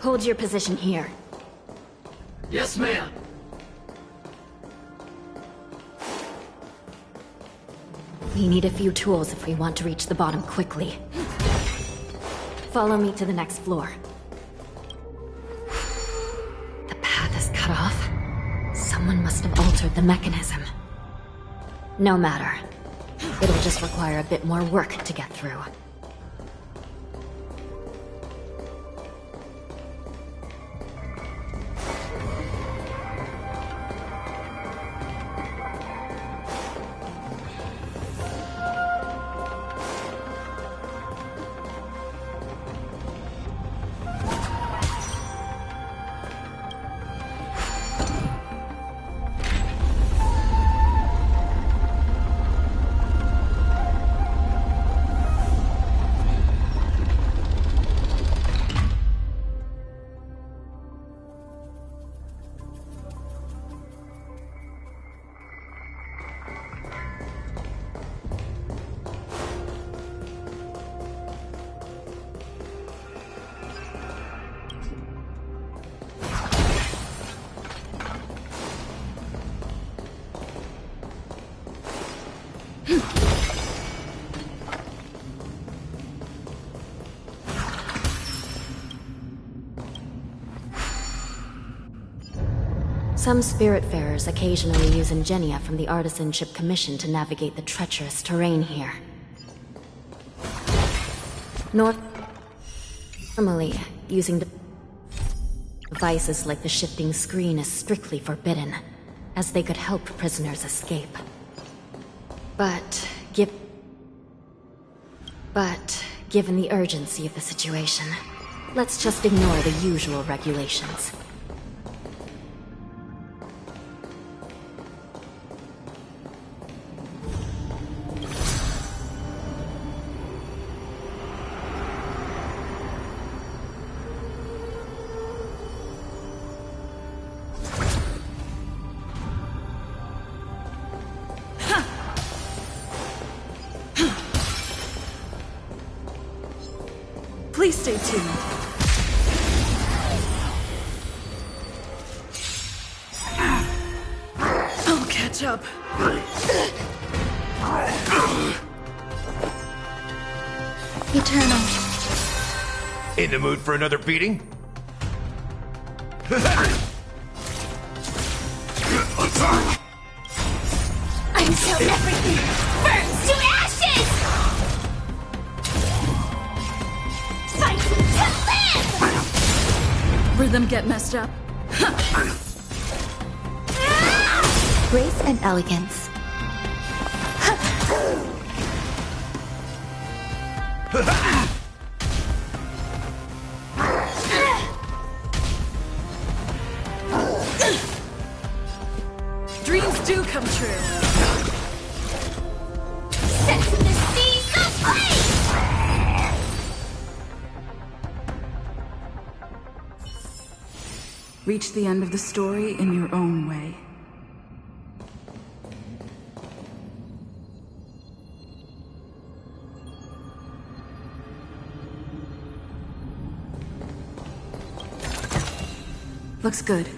Hold your position here. Yes, ma'am. We need a few tools if we want to reach the bottom quickly. Follow me to the next floor. The path is cut off. Someone must have altered the mechanism. No matter. It'll just require a bit more work to get through. Some Spiritfarers occasionally use ingenia from the Artisanship Commission to navigate the treacherous terrain here. Normally, using devices like the shifting screen is strictly forbidden, as they could help prisoners escape. But given the urgency of the situation, let's just ignore the usual regulations. Please stay tuned. I'll catch up. Eternal. In the mood for another beating? Until everything burns to ashes! Fight to live! Rhythm get messed up. Grace and elegance. Dreams do come true. Set the seas aflame! Reach the end of the story in your own way. Looks good.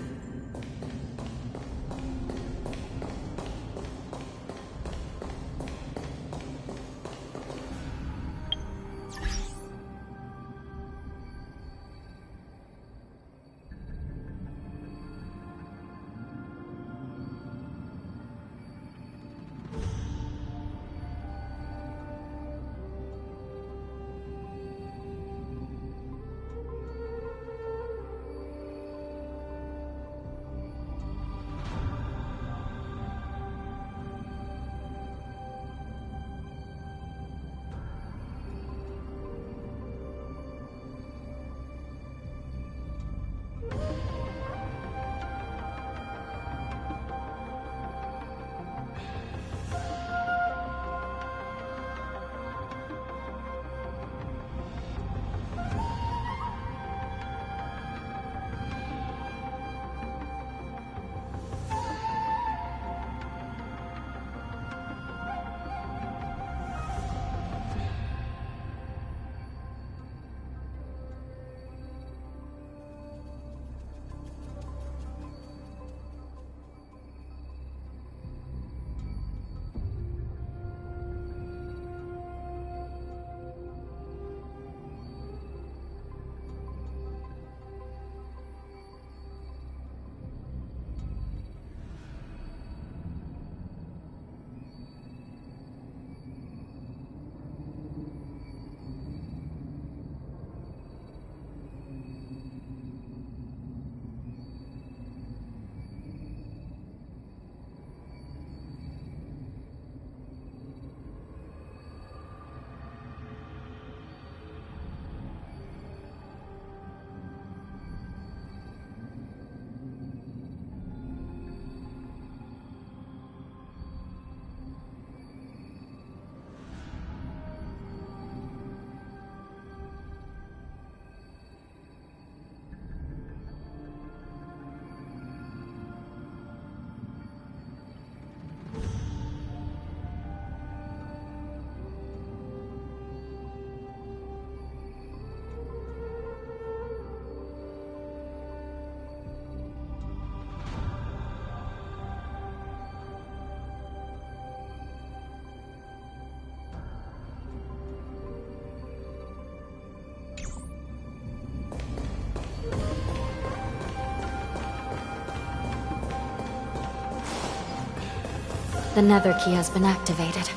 The nether key has been activated.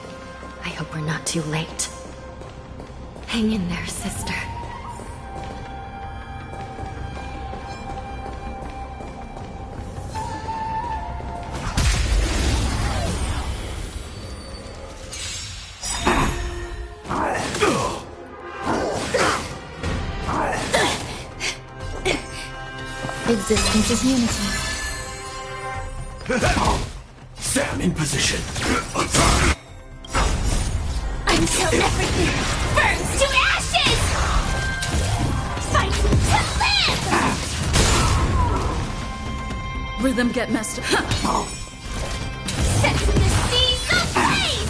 I hope we're not too late. Hang in there, sister. Existence is unity. Stand in position. Until everything burns to ashes! Fight to live! Rhythm get messed up. Set the seas ablaze!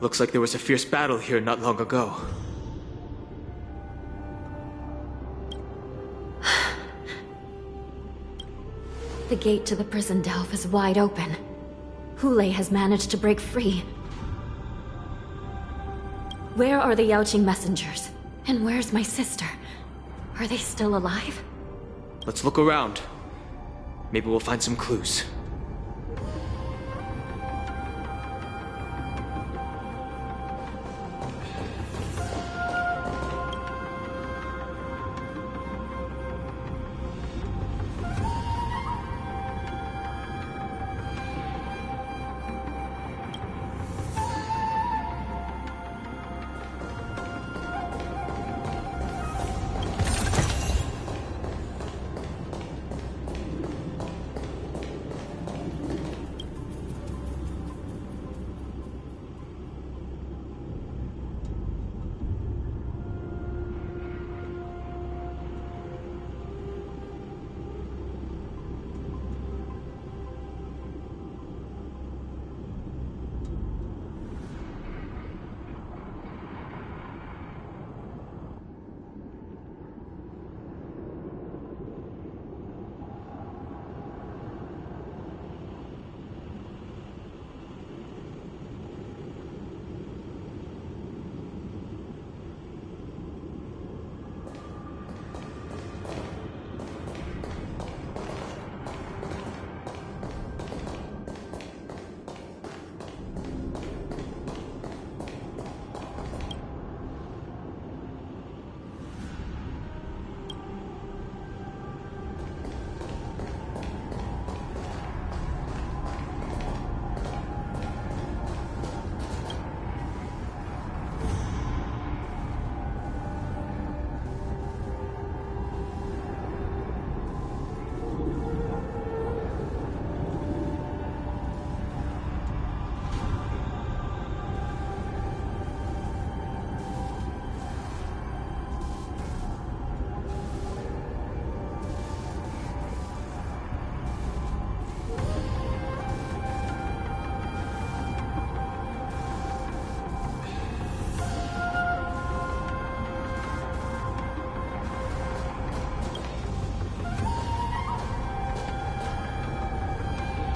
Looks like there was a fierce battle here not long ago. The gate to the prison delve is wide open. Hule has managed to break free. Where are the Yaoqing messengers? And where's my sister? Are they still alive? Let's look around. Maybe we'll find some clues.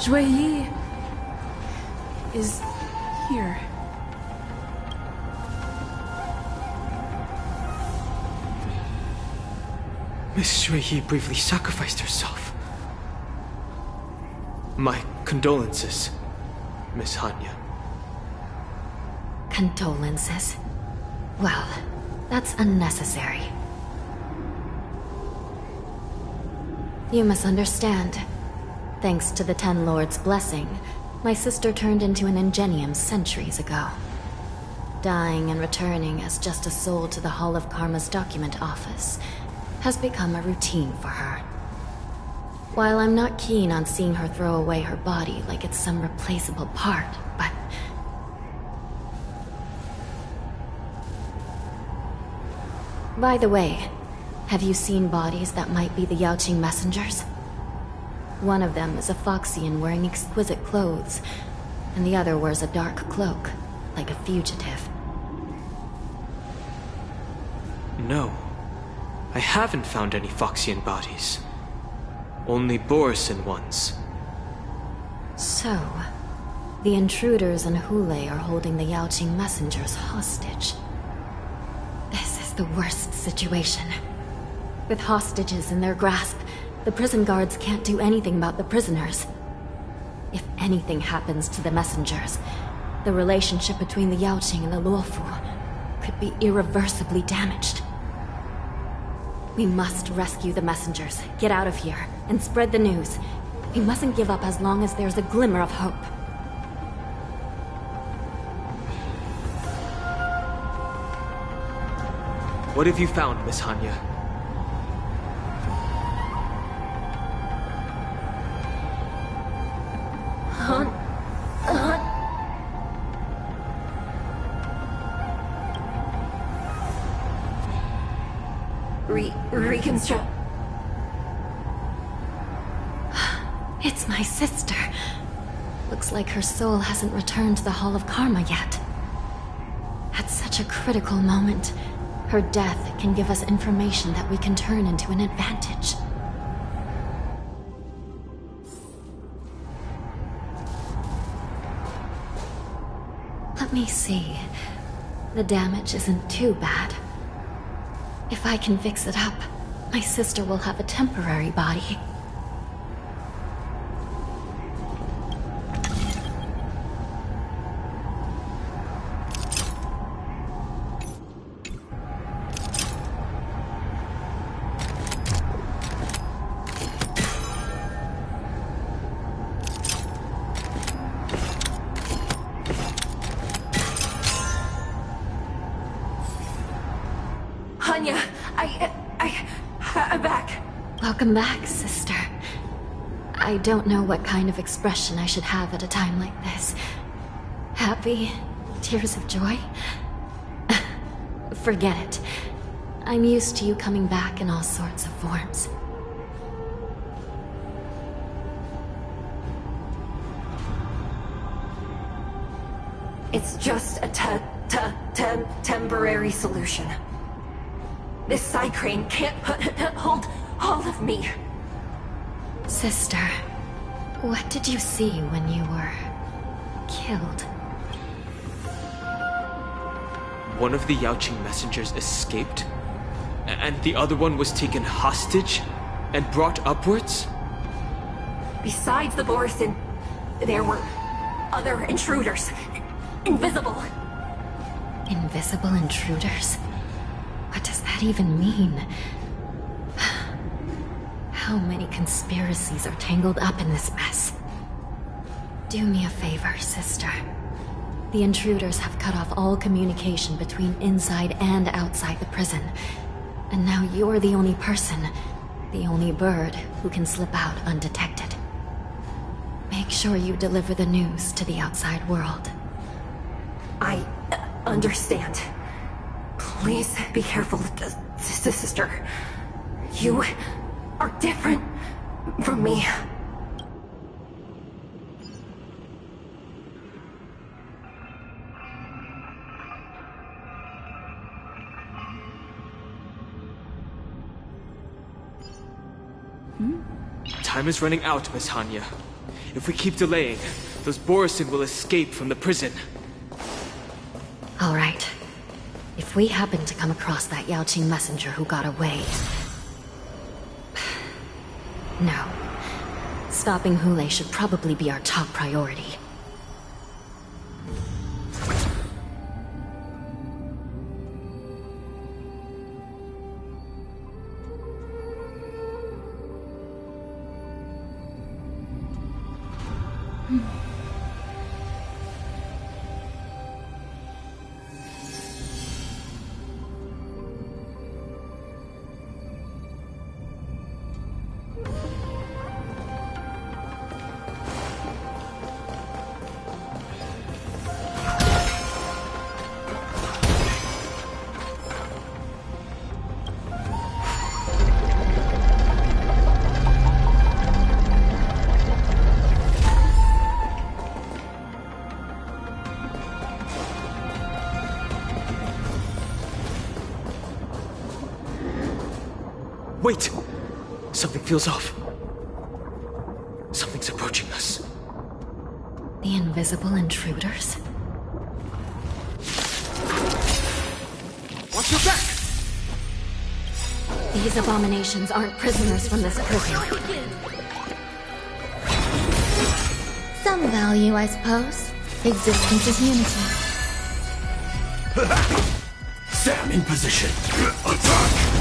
Zhui Yi is here. Miss Zhui Yi briefly sacrificed herself. My condolences, Miss Hanya. Condolences? Well, that's unnecessary. You misunderstand. Thanks to the Ten Lords' blessing, my sister turned into an Ingenium centuries ago. Dying and returning as just a soul to the Hall of Karma's document office has become a routine for her. While I'm not keen on seeing her throw away her body like it's some replaceable part, but... By the way, have you seen bodies that might be the Yaoqing messengers? One of them is a Foxian wearing exquisite clothes, and the other wears a dark cloak, like a fugitive. No. I haven't found any Foxian bodies. Only Borisin ones. So, the intruders and Hule are holding the Yaoqing messengers hostage. This is the worst situation. With hostages in their grasp, the prison guards can't do anything about the prisoners. If anything happens to the messengers, the relationship between the Yaoqing and the Luofu could be irreversibly damaged. We must rescue the messengers, get out of here, and spread the news. We mustn't give up as long as there's a glimmer of hope. What have you found, Miss Hanya? Reconstruct. It's my sister. Looks like her soul hasn't returned to the Hall of Karma yet. At such a critical moment, her death can give us information that we can turn into an advantage. Let me see. The damage isn't too bad. If I can fix it up, my sister will have a temporary body. Hanya, I'm back. Welcome back, sister. I don't know what kind of expression I should have at a time like this. Happy? Tears of joy? Forget it. I'm used to you coming back in all sorts of forms. It's just a temporary solution. This side crane can't hold all of me. Sister, what did you see when you were killed? One of the Yaoqing messengers escaped, and the other one was taken hostage and brought upwards? Besides the Borisin, there were other intruders. Invisible. Invisible intruders? What does that even mean? How many conspiracies are tangled up in this mess? Do me a favor, sister. The intruders have cut off all communication between inside and outside the prison. And now you're the only person, the only bird, who can slip out undetected. Make sure you deliver the news to the outside world. I understand. Please be careful, sister. You are different from me. Time is running out, Miss Hanya. If we keep delaying, those Borisin will escape from the prison. All right. If we happen to come across that Yaoqing messenger who got away... No. Stopping Hule should probably be our top priority. Wait! Something feels off. Something's approaching us. The invisible intruders? Watch your back! These abominations aren't prisoners from this prison. Some value, I suppose. Existence is unity. Sam in position. Attack!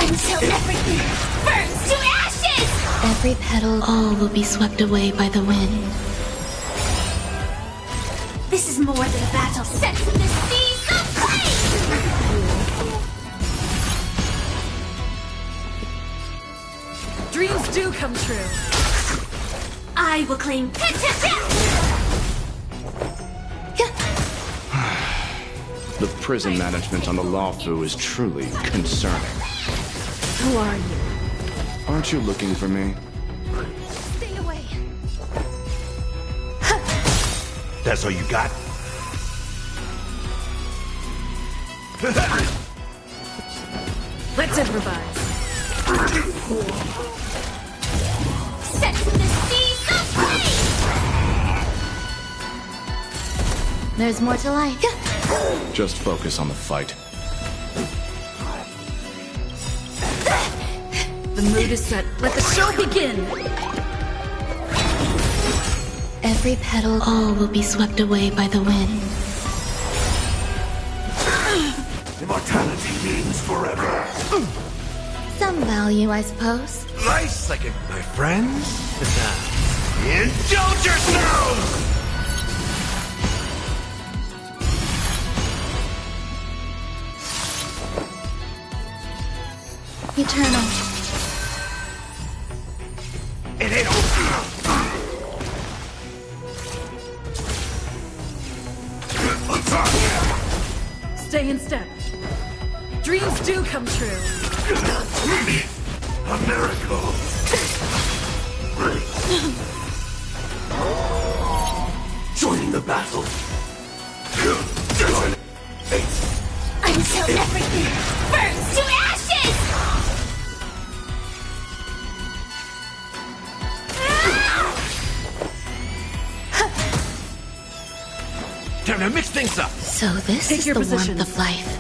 Until everything burns to ashes! Every petal, all will be swept away by the wind. This is more than a battle set in the seas of flame! Dreams do come true. I will claim pit. The prison management on the Lawfu is truly concerning. Who are you? Aren't you looking for me? Stay away. That's all you got? Let's improvise. Set in the seas of flame! There's more to life. Just focus on the fight. The mood is set. Let the show begin! Every petal, all will be swept away by the wind. Immortality means forever. Some value, I suppose. Nice, like my friends? Indulge yourselves! Eternal. It ain't over. Stay in step. Dreams do come true. A miracle. Joining the battle. Until everything burns to ashes! Time to mix things up. So this Take is your the positions. warmth of life.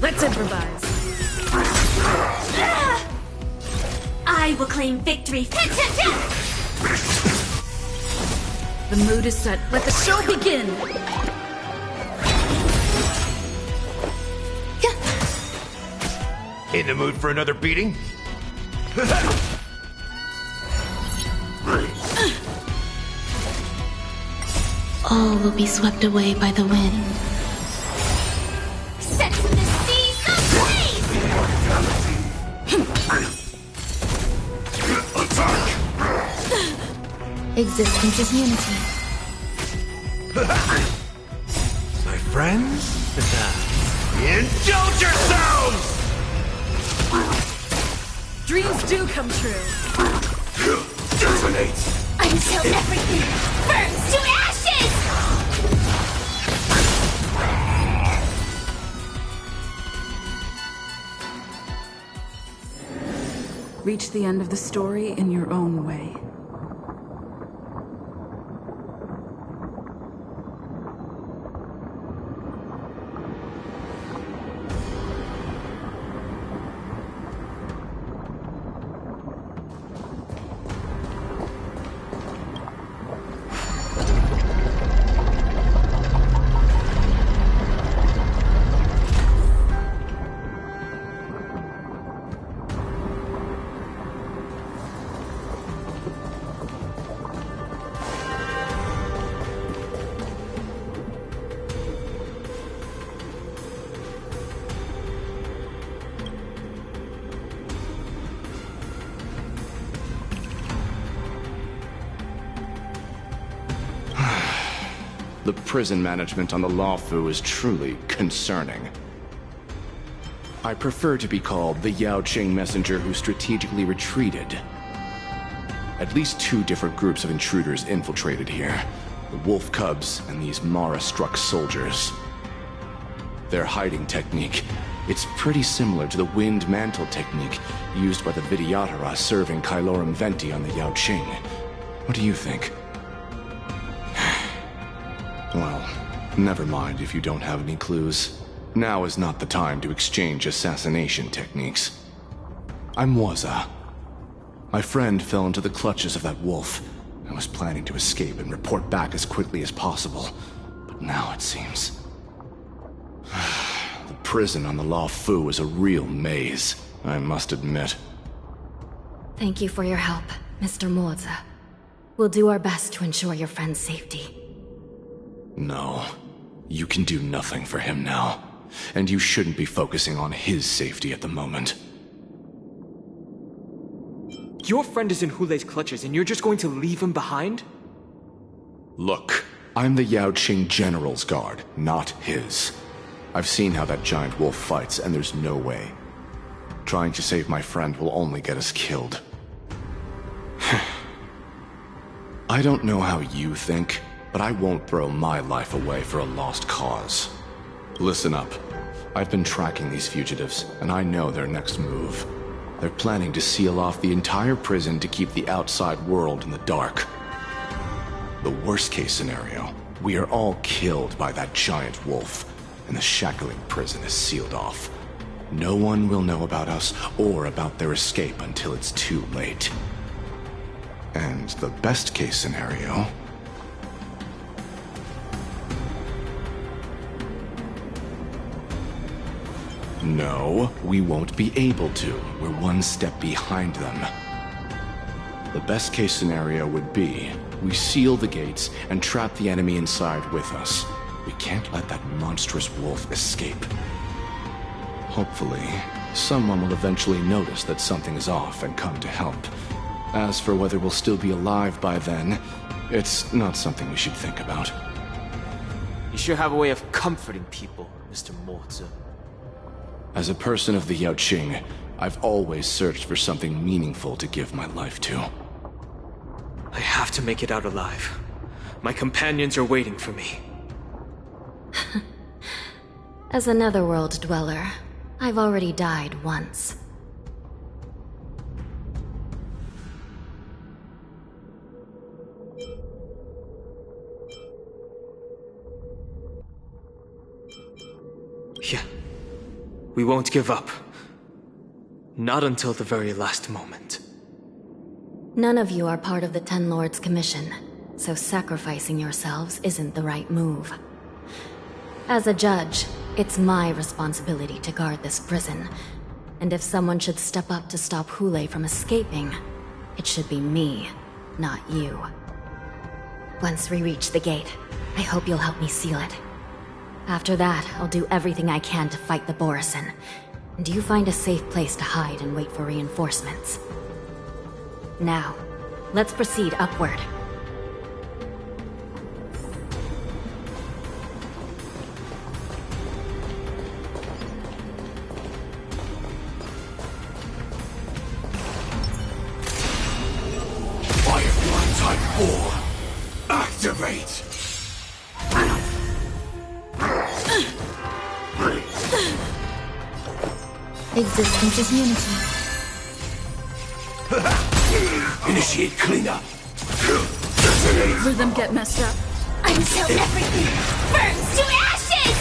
Let's improvise. I will claim victory. The mood is set. Let the show begin! In the mood for another beating? All will be swept away by the wind. Set in the seas of flame! Existence is unity. My friends? Indulge yourselves! Dreams do come true. Detonate. Until everything burns to ashes! Reach the end of the story in your own way. The prison management on the Lawfu is truly concerning. I prefer to be called the Yaoqing messenger who strategically retreated. At least two different groups of intruders infiltrated here. The wolf cubs and these Mara-struck soldiers. Their hiding technique. It's pretty similar to the wind mantle technique used by the Vidyadhara serving Kailorum Venti on the Yaoqing. What do you think? Well, never mind if you don't have any clues. Now is not the time to exchange assassination techniques. I'm Waza. My friend fell into the clutches of that wolf. I was planning to escape and report back as quickly as possible. But now it seems... the prison on the Law Fu is a real maze, I must admit. Thank you for your help, Mr. Moza. We'll do our best to ensure your friend's safety. No. You can do nothing for him now. And you shouldn't be focusing on his safety at the moment. Your friend is in Hulei's clutches and you're just going to leave him behind? Look, I'm the Yaoqing General's guard, not his. I've seen how that giant wolf fights, and there's no way. Trying to save my friend will only get us killed. I don't know how you think, but I won't throw my life away for a lost cause. Listen up. I've been tracking these fugitives, and I know their next move. They're planning to seal off the entire prison to keep the outside world in the dark. The worst-case scenario, we are all killed by that giant wolf, and the shackling prison is sealed off. No one will know about us or about their escape until it's too late. And the best-case scenario... No, we won't be able to. We're one step behind them. The best case scenario would be, we seal the gates and trap the enemy inside with us. We can't let that monstrous wolf escape. Hopefully, someone will eventually notice that something is off and come to help. As for whether we'll still be alive by then, it's not something we should think about. You sure have a way of comforting people, Mr. Moza. As a person of the Yaoqing, I've always searched for something meaningful to give my life to. I have to make it out alive. My companions are waiting for me. As a netherworld dweller, I've already died once. Yeah. We won't give up. Not until the very last moment. None of you are part of the Ten Lords' commission, so sacrificing yourselves isn't the right move. As a judge, it's my responsibility to guard this prison, and if someone should step up to stop Hulei from escaping, it should be me, not you. Once we reach the gate, I hope you'll help me seal it. After that, I'll do everything I can to fight the Borisin, and you find a safe place to hide and wait for reinforcements. Now, let's proceed upward. Firefly Type 4, activate! Existence is unity. Initiate cleanup. Rhythm get messed up. Until everything burns to ashes!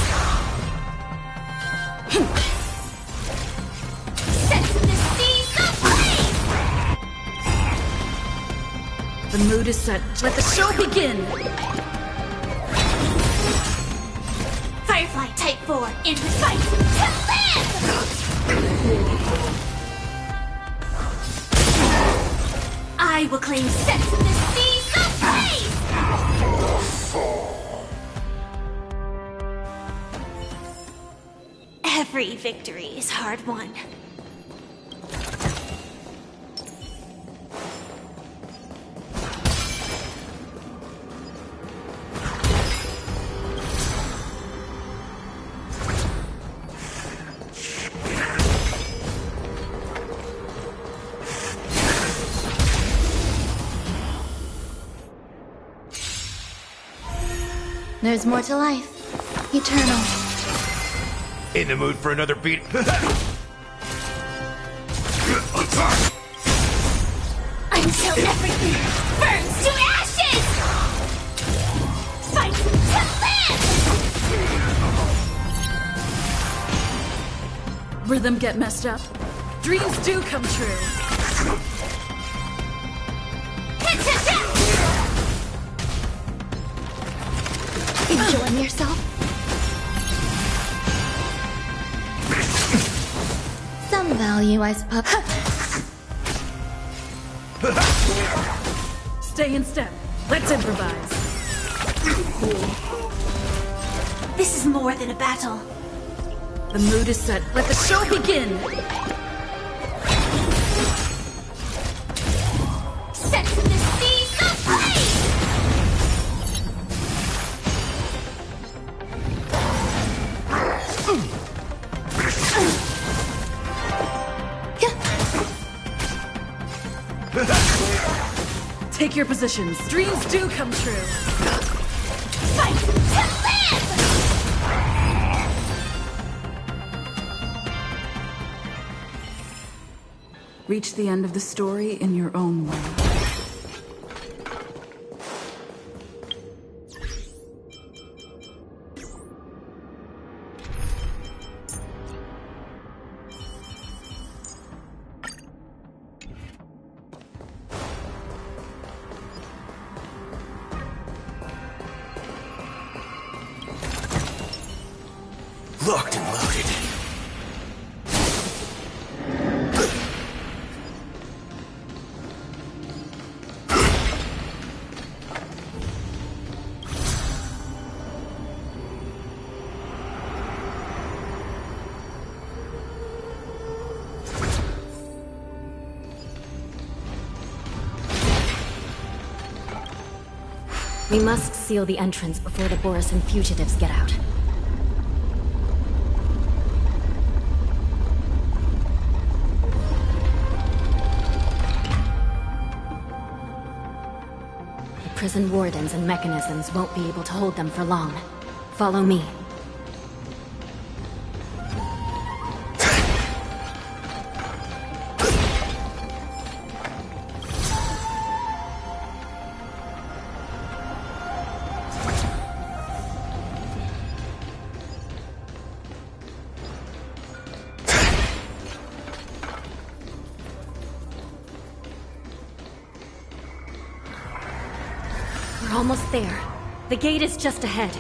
Set the seas aflame! The mood is set. Let the show begin! Firefly Type 4 in the fight to live! I will claim set the seas aflame! Every victory is hard won. There's more to life. Eternal. In the mood for another beat? Attack! Until everything burns to ashes! Fight to live! Rhythm get messed up. Dreams do come true. Enjoying yourself? Some value, I suppose. Stay in step. Let's improvise. This is more than a battle. The mood is set. Let the show begin. Set to the seas of flame! Take your positions. Dreams do come true. Fight to live! Reach the end of the story in your own way. Locked and loaded. We must seal the entrance before the Borisan fugitives get out. The prison wardens and mechanisms won't be able to hold them for long. Follow me. We're almost there. The gate is just ahead.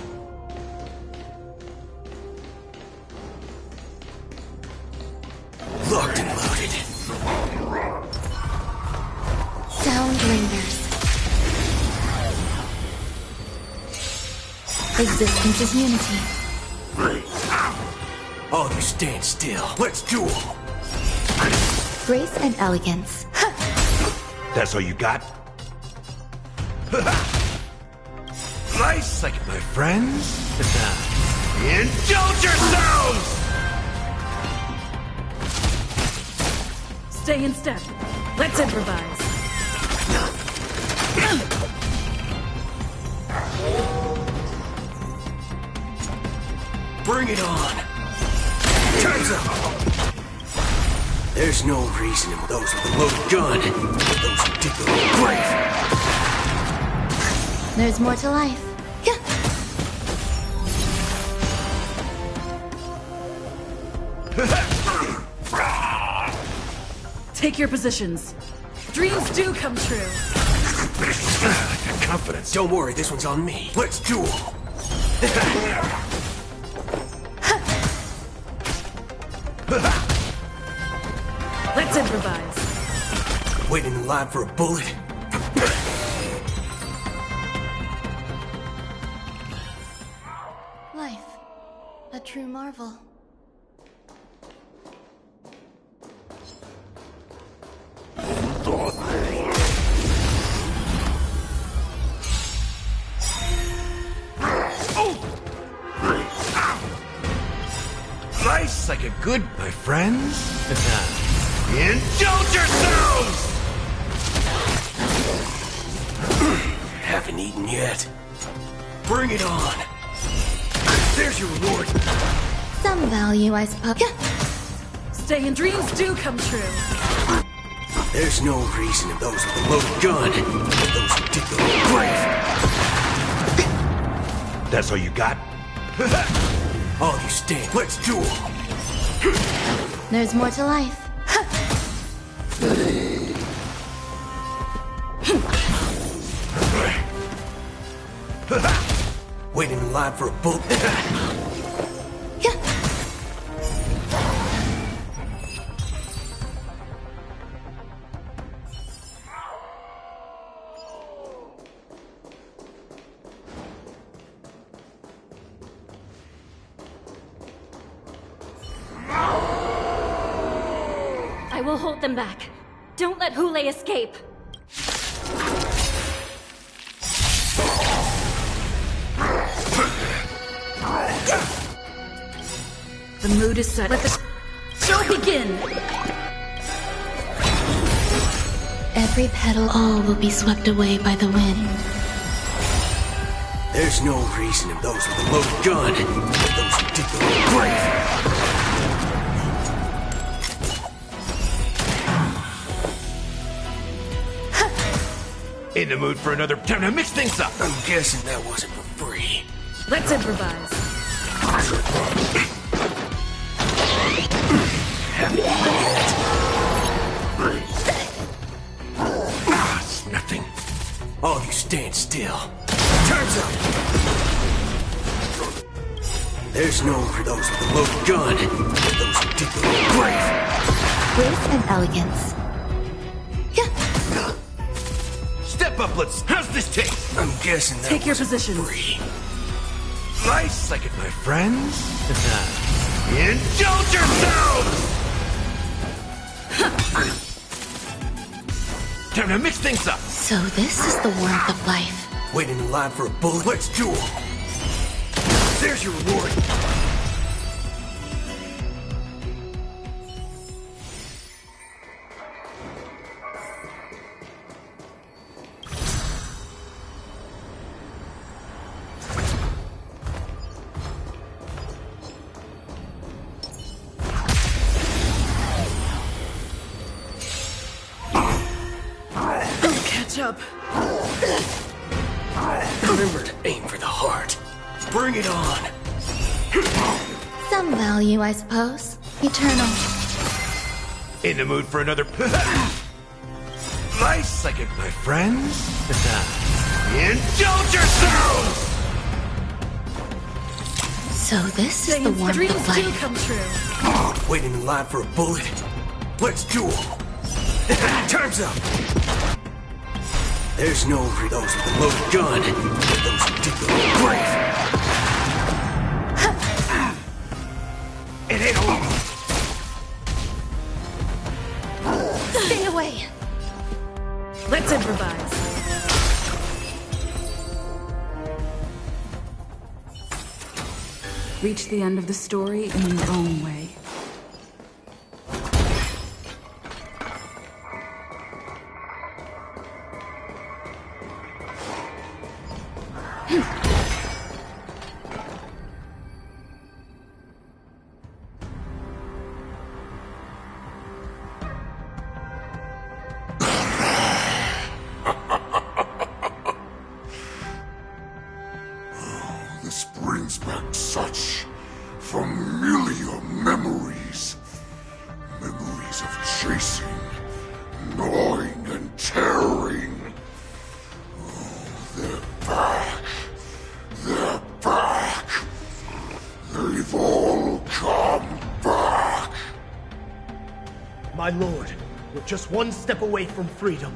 Locked and loaded. Sound lingers. Existence is unity. All you stand still. Let's duel. Grace and elegance. That's all you got? Nice, like my friends. Indulge yourselves! Stay in step. Let's improvise. Bring it on. Time's up. There's no reasoning with those with a loaded gun. Those who dig their own grave. There's more to life. Take your positions. Dreams do come true. Confidence. Don't worry, this one's on me. Let's duel. Let's improvise. Waiting in line for a bullet. Life. A true marvel. Nice, like a good, my friends. Indulge yourselves! Haven't eaten yet. Bring it on. There's your reward. Some Some value, I suppose. Stay and dreams do come true. There's no reason if those with a loaded gun, those who dig their own grave. That's all you got? All you stand, let's duel. There's more to life. Waiting in line for a bullet. I will hold them back. Don't let Hule escape. The mood is set. Let the show begin! Every petal, all will be swept away by the wind. There's no reason if those with a loaded gun, those who dig their own grave. In the mood for another time to mix things up. I'm guessing that wasn't for free. Let's improvise. It's nothing. All you stand still. Time's up. There's no for those with a loaded gun, those who dig their own grave. Grace and elegance. Step up, let's. How's this taste? I'm guessing that Take your wasn't for positions. free. Nice like it, my friends. Indulge yourselves! Time to mix things up. So this is the warmth of life. Waiting in line for a bullet. Let's duel. There's your reward. Catch up. Remember to aim for the heart. Bring it on. Some value, I suppose. Eternal. In the mood for another. Nice like it, my friends. Indulge yourselves! So this is Stay the and warmth dreams of do life. come true. Waiting in line for a bullet. Let's duel. Time's up. There's no for those with a loaded gun, those who dig their own grave. It ain't over. Stay away. Let's improvise. Reach the end of the story in your own way. This brings back such familiar memories. Memories of chasing, gnawing, and tearing. Oh, they're back. They're back. They've all come back. My lord, we're just one step away from freedom.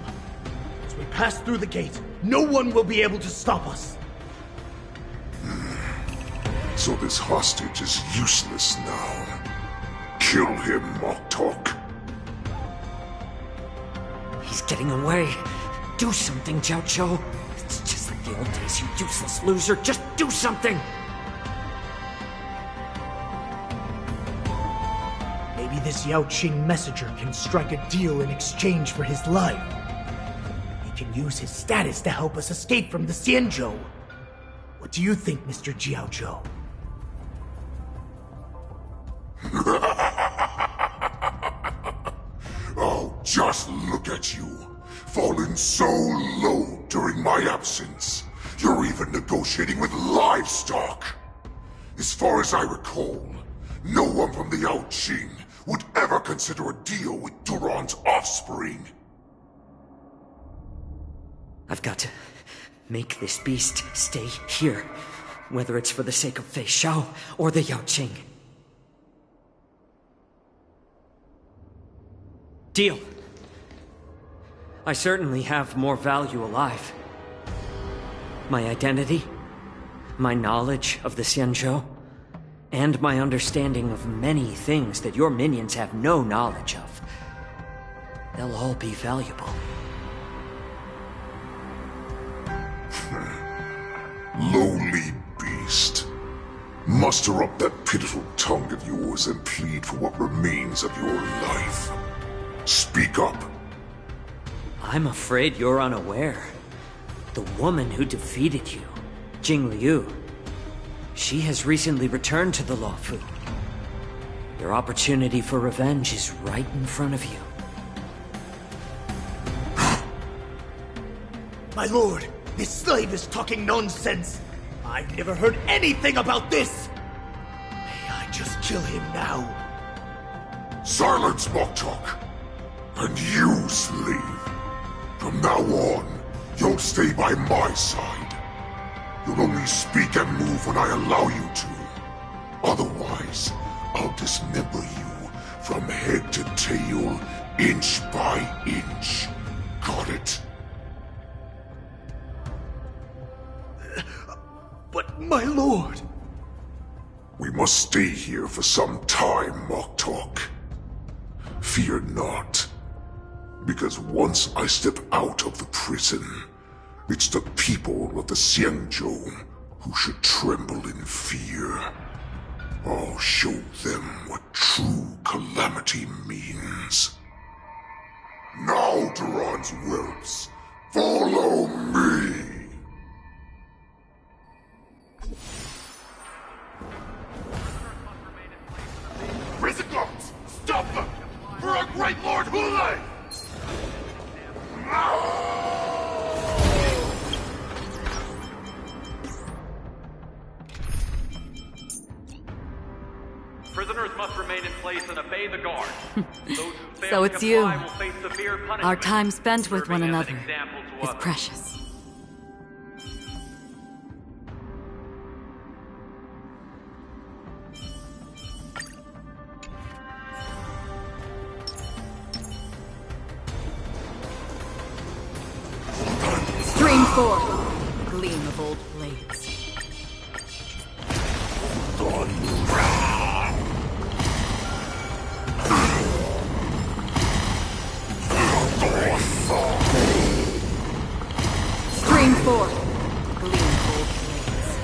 As we pass through the gate, no one will be able to stop us. So this hostage is useless now. Kill him, Moktok. He's getting away. Do something, Jiao. It's just like the old days, you useless loser. Just do something! Maybe this Yao Qing messenger can strike a deal in exchange for his life. He can use his status to help us escape from the Xianzhou. What do you think, Mr. Jiao Zhou? at you. Fallen so low during my absence. You're even negotiating with livestock. As far as I recall, no one from the Yao Qing would ever consider a deal with Duran's offspring. I've got to make this beast stay here, whether it's for the sake of Fei Shao or the Yao Qing. Deal. I certainly have more value alive. My identity, my knowledge of the Xianzhou, and my understanding of many things that your minions have no knowledge of. They'll all be valuable. Lowly beast. Muster up that pitiful tongue of yours and plead for what remains of your life. Speak up. I'm afraid you're unaware. The woman who defeated you, Jing Liu, she has recently returned to the Luofu. Your opportunity for revenge is right in front of you. My lord, this slave is talking nonsense. I've never heard anything about this. May I just kill him now? Silence, mock talk. And you, slave. From now on, you'll stay by my side. You'll only speak and move when I allow you to. Otherwise, I'll dismember you from head to tail, inch by inch. Got it? But my lord... We must stay here for some time, mock talk. Fear not. Because once I step out of the prison, it's the people of the Xianzhou who should tremble in fear. I'll show them what true calamity means. Now, Duran's whelps, follow me! Prison guards, stop them! For our great Lord Yunli! Prisoners must remain in place and obey the guard. Those who fail So to it's you. comply will face severe punishment. Our time spent with one Serving as another an example to is others. precious. Stream forth, gleam of old blades. Stream forth, gleam of old blades.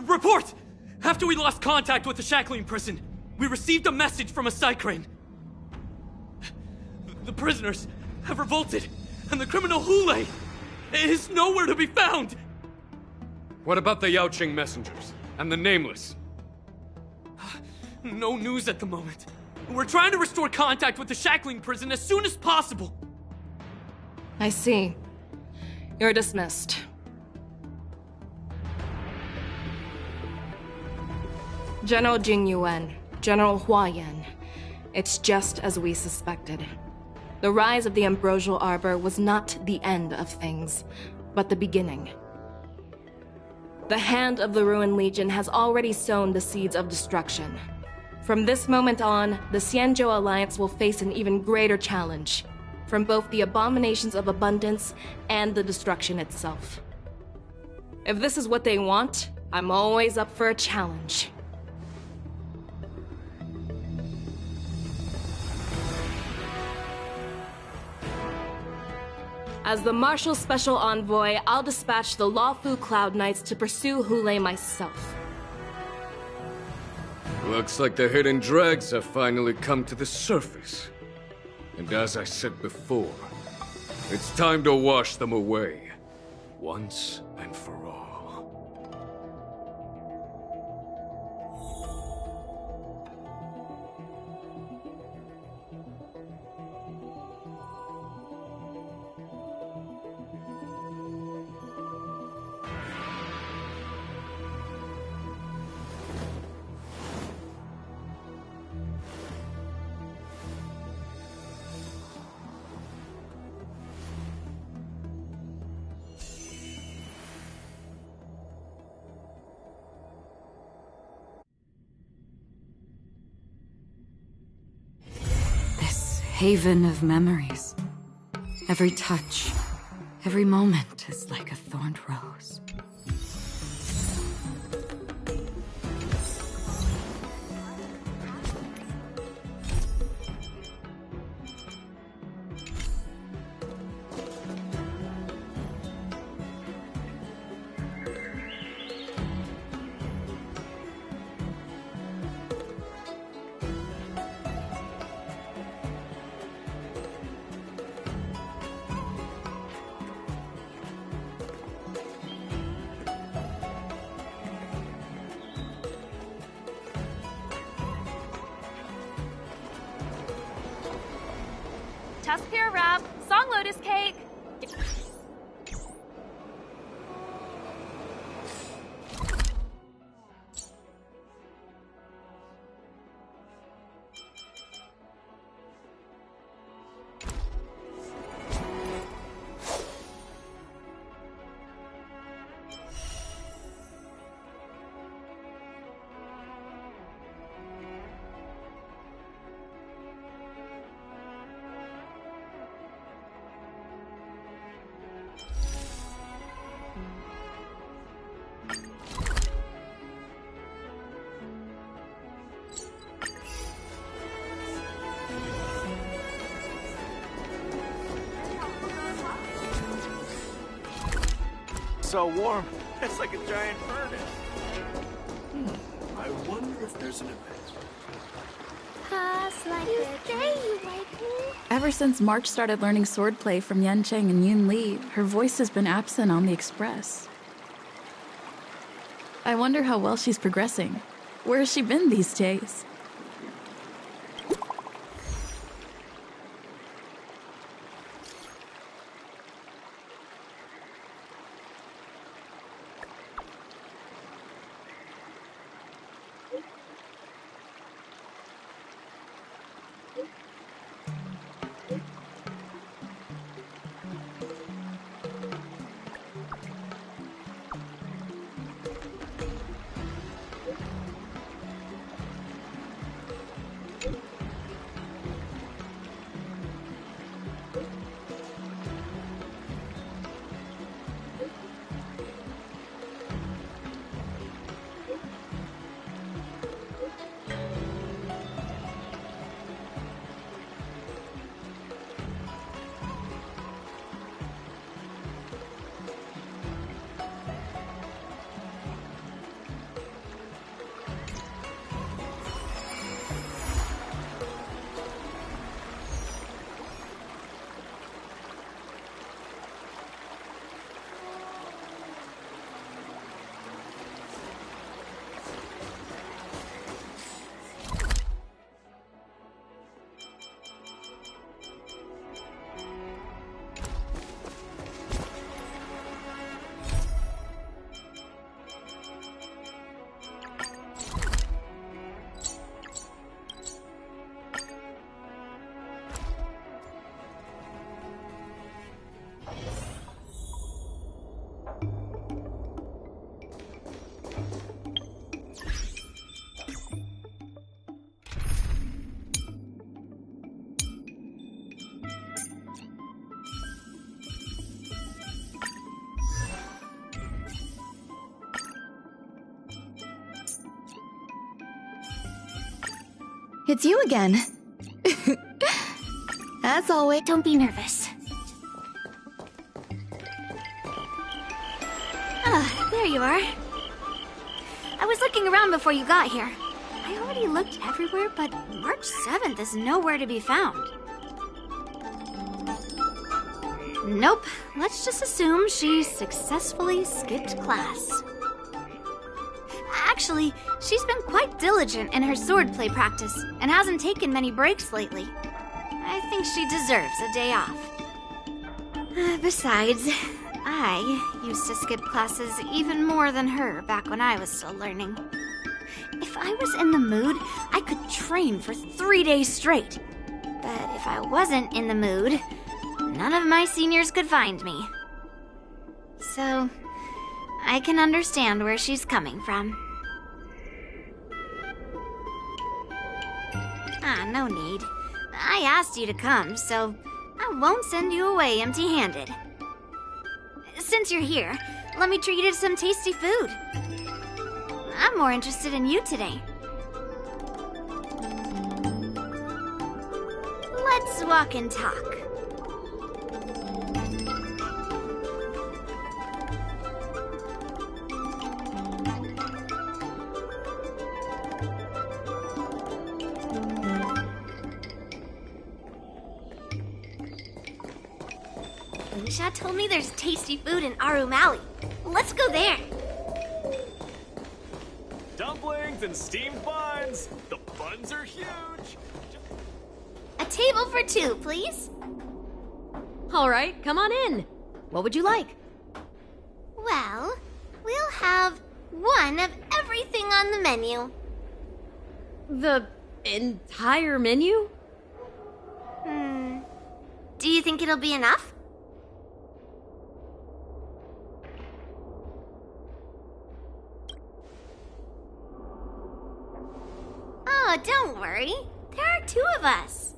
Report! After we lost contact with the shackling prison, we received a message from a Psycrane. The prisoners have revolted, and the criminal Hule is nowhere to be found! What about the Yao Qing messengers? And the Nameless? No news at the moment. We're trying to restore contact with the shackling prison as soon as possible. I see. You're dismissed. General Jing Yuan, General Hua Yan. It's just as we suspected. The rise of the Ambrosial Arbor was not the end of things, but the beginning. The hand of the Ruined Legion has already sown the seeds of destruction. From this moment on, the Xianzhou Alliance will face an even greater challenge. from both the abominations of abundance and the destruction itself. If this is what they want, I'm always up for a challenge. As the Marshal Special Envoy, I'll dispatch the Lawfu Cloud Knights to pursue Hule myself. Looks like the hidden dregs have finally come to the surface. And as I said before, it's time to wash them away, once and for all. Haven of memories. Every touch, every moment is like a thorned rose. Tuskpure wrap, song lotus cake. So warm. It's like a giant furnace. I wonder if there's an event. Ever since March started learning swordplay from Yancheng and Yunli, her voice has been absent on the Express. I wonder how well she's progressing. Where has she been these days? it's you again. As always. Don't be nervous. Ah, there you are. I was looking around before you got here. I already looked everywhere, but March 7th is nowhere to be found. Nope. Let's just assume she successfully skipped class. Actually, she's been quite diligent in her swordplay practice and hasn't taken many breaks lately. I think she deserves a day off. Besides, I used to skip classes even more than her back when I was still learning. If I was in the mood, I could train for 3 days straight. But if I wasn't in the mood, none of my seniors could find me. So, I can understand where she's coming from. No need. I asked you to come, so I won't send you away empty-handed. Since you're here, let me treat you to some tasty food. I'm more interested in you today. Let's walk and talk. Alicia told me there's tasty food in Arum Alley. Let's go there. Dumplings and steamed buns. The buns are huge. A table for 2, please. All right, come on in. What would you like? Well, we'll have one of everything on the menu. The entire menu? Do you think it'll be enough? Oh, don't worry. There are 2 of us.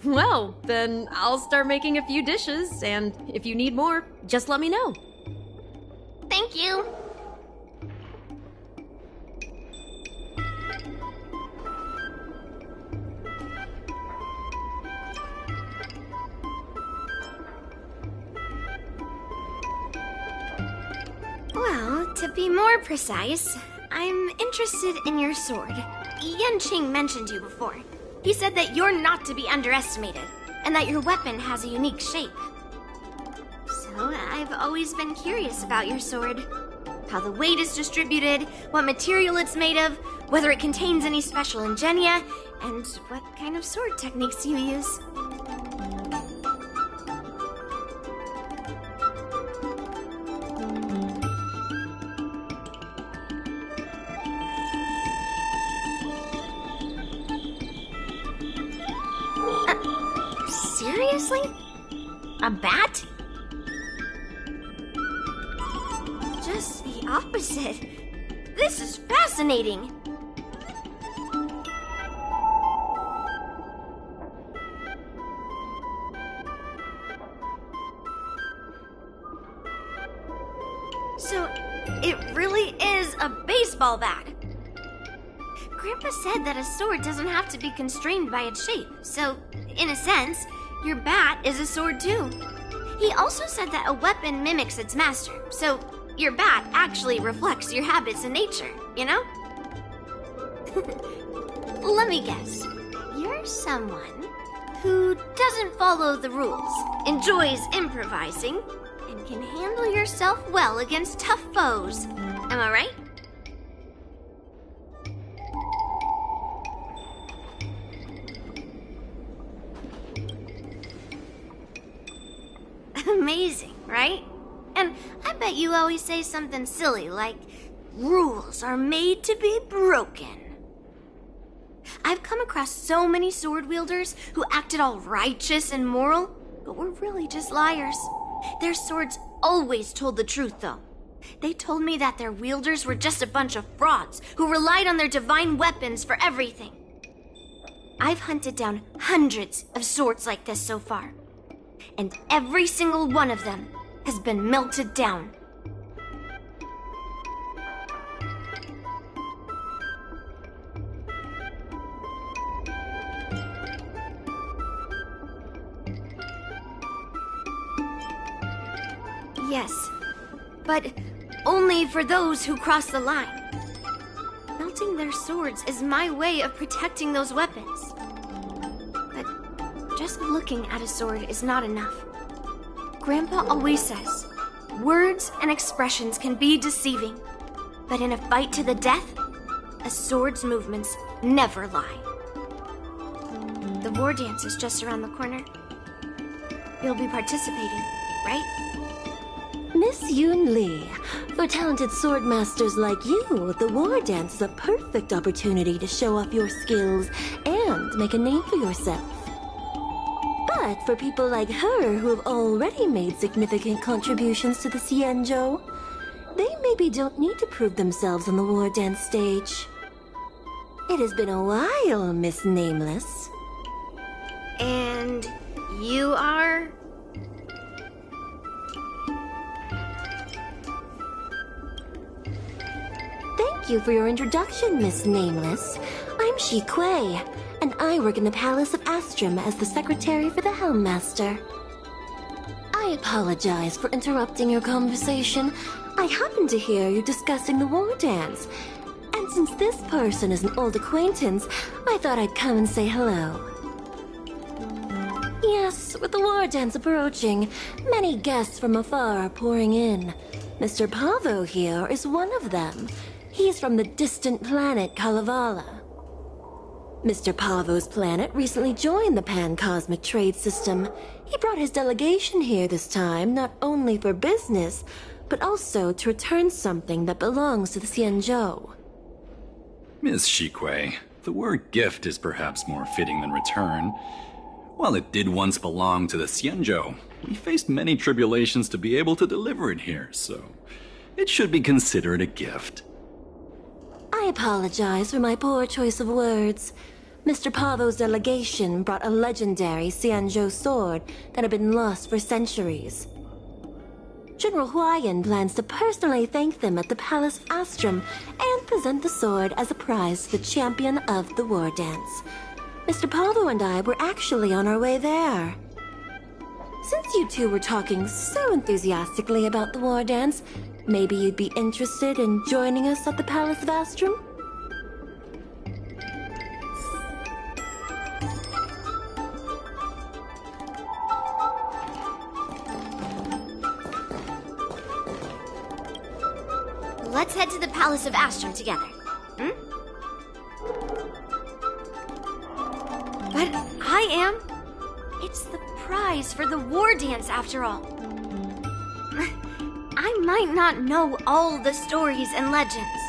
Well, then I'll start making a few dishes, and if you need more, just let me know. Thank you. Well, to be more precise, I'm interested in your sword. Yanqing mentioned you before. He said that you're not to be underestimated, and that your weapon has a unique shape. So, I've always been curious about your sword. How the weight is distributed, what material it's made of, whether it contains any special ingenia, and what kind of sword techniques you use. Seriously? A bat? Just the opposite. This is fascinating. So, it really is a baseball bat. Grandpa said that a sword doesn't have to be constrained by its shape, so, in a sense, your bat is a sword too. He also said that a weapon mimics its master, so your bat actually reflects your habits and nature, you know? Let me guess. You're someone who doesn't follow the rules, enjoys improvising, and can handle yourself well against tough foes. Am I right? Amazing, right? And I bet you always say something silly like, rules are made to be broken. I've come across so many sword wielders who acted all righteous and moral, but were really just liars. Their swords always told the truth, though. They told me that their wielders were just a bunch of frauds who relied on their divine weapons for everything. I've hunted down hundreds of swords like this so far, and every single one of them has been melted down. Yes, but only for those who cross the line. Melting their swords is my way of protecting those weapons. But just looking at a sword is not enough. Grandpa always says, words and expressions can be deceiving, but in a fight to the death, a sword's movements never lie. The war dance is just around the corner. You'll be participating, right? Miss Yunli, for talented sword masters like you, the war dance is a perfect opportunity to show off your skills and make a name for yourself. But for people like her who have already made significant contributions to the Xianzhou, they maybe don't need to prove themselves on the war dance stage. It has been a while, Miss Nameless. And you are? Thank you for your introduction, Miss Nameless. I'm Shi Kuei, and I work in the Palace of Astrum as the secretary for the Helmmaster. I apologize for interrupting your conversation. I happened to hear you discussing the war dance, and since this person is an old acquaintance, I thought I'd come and say hello. Yes, with the war dance approaching, many guests from afar are pouring in. Mr. Pavo here is one of them. He's from the distant planet Kalevala. Mr. Pavo's planet recently joined the Pan-Cosmic Trade System. He brought his delegation here this time, not only for business, but also to return something that belongs to the Xianzhou. Miss Shi Kuei, the word gift is perhaps more fitting than return. While it did once belong to the Xianzhou, we faced many tribulations to be able to deliver it here, so it should be considered a gift. I apologize for my poor choice of words. Mr. Pavo's delegation brought a legendary Xianzhou sword that had been lost for centuries. General Huayan plans to personally thank them at the Palace of Astrum and present the sword as a prize to the champion of the war dance. Mr. Pavo and I were actually on our way there. Since you two were talking so enthusiastically about the war dance, maybe you'd be interested in joining us at the Palace of Astrum? Let's head to the Palace of Astrum together. But I am. It's the prize for the war dance, after all. I might not know all the stories and legends,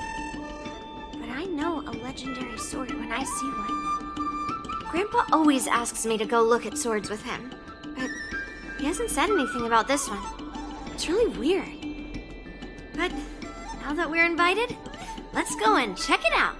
but I know a legendary sword when I see one. Grandpa always asks me to go look at swords with him, but he hasn't said anything about this one. It's really weird. But now that we're invited, let's go and check it out.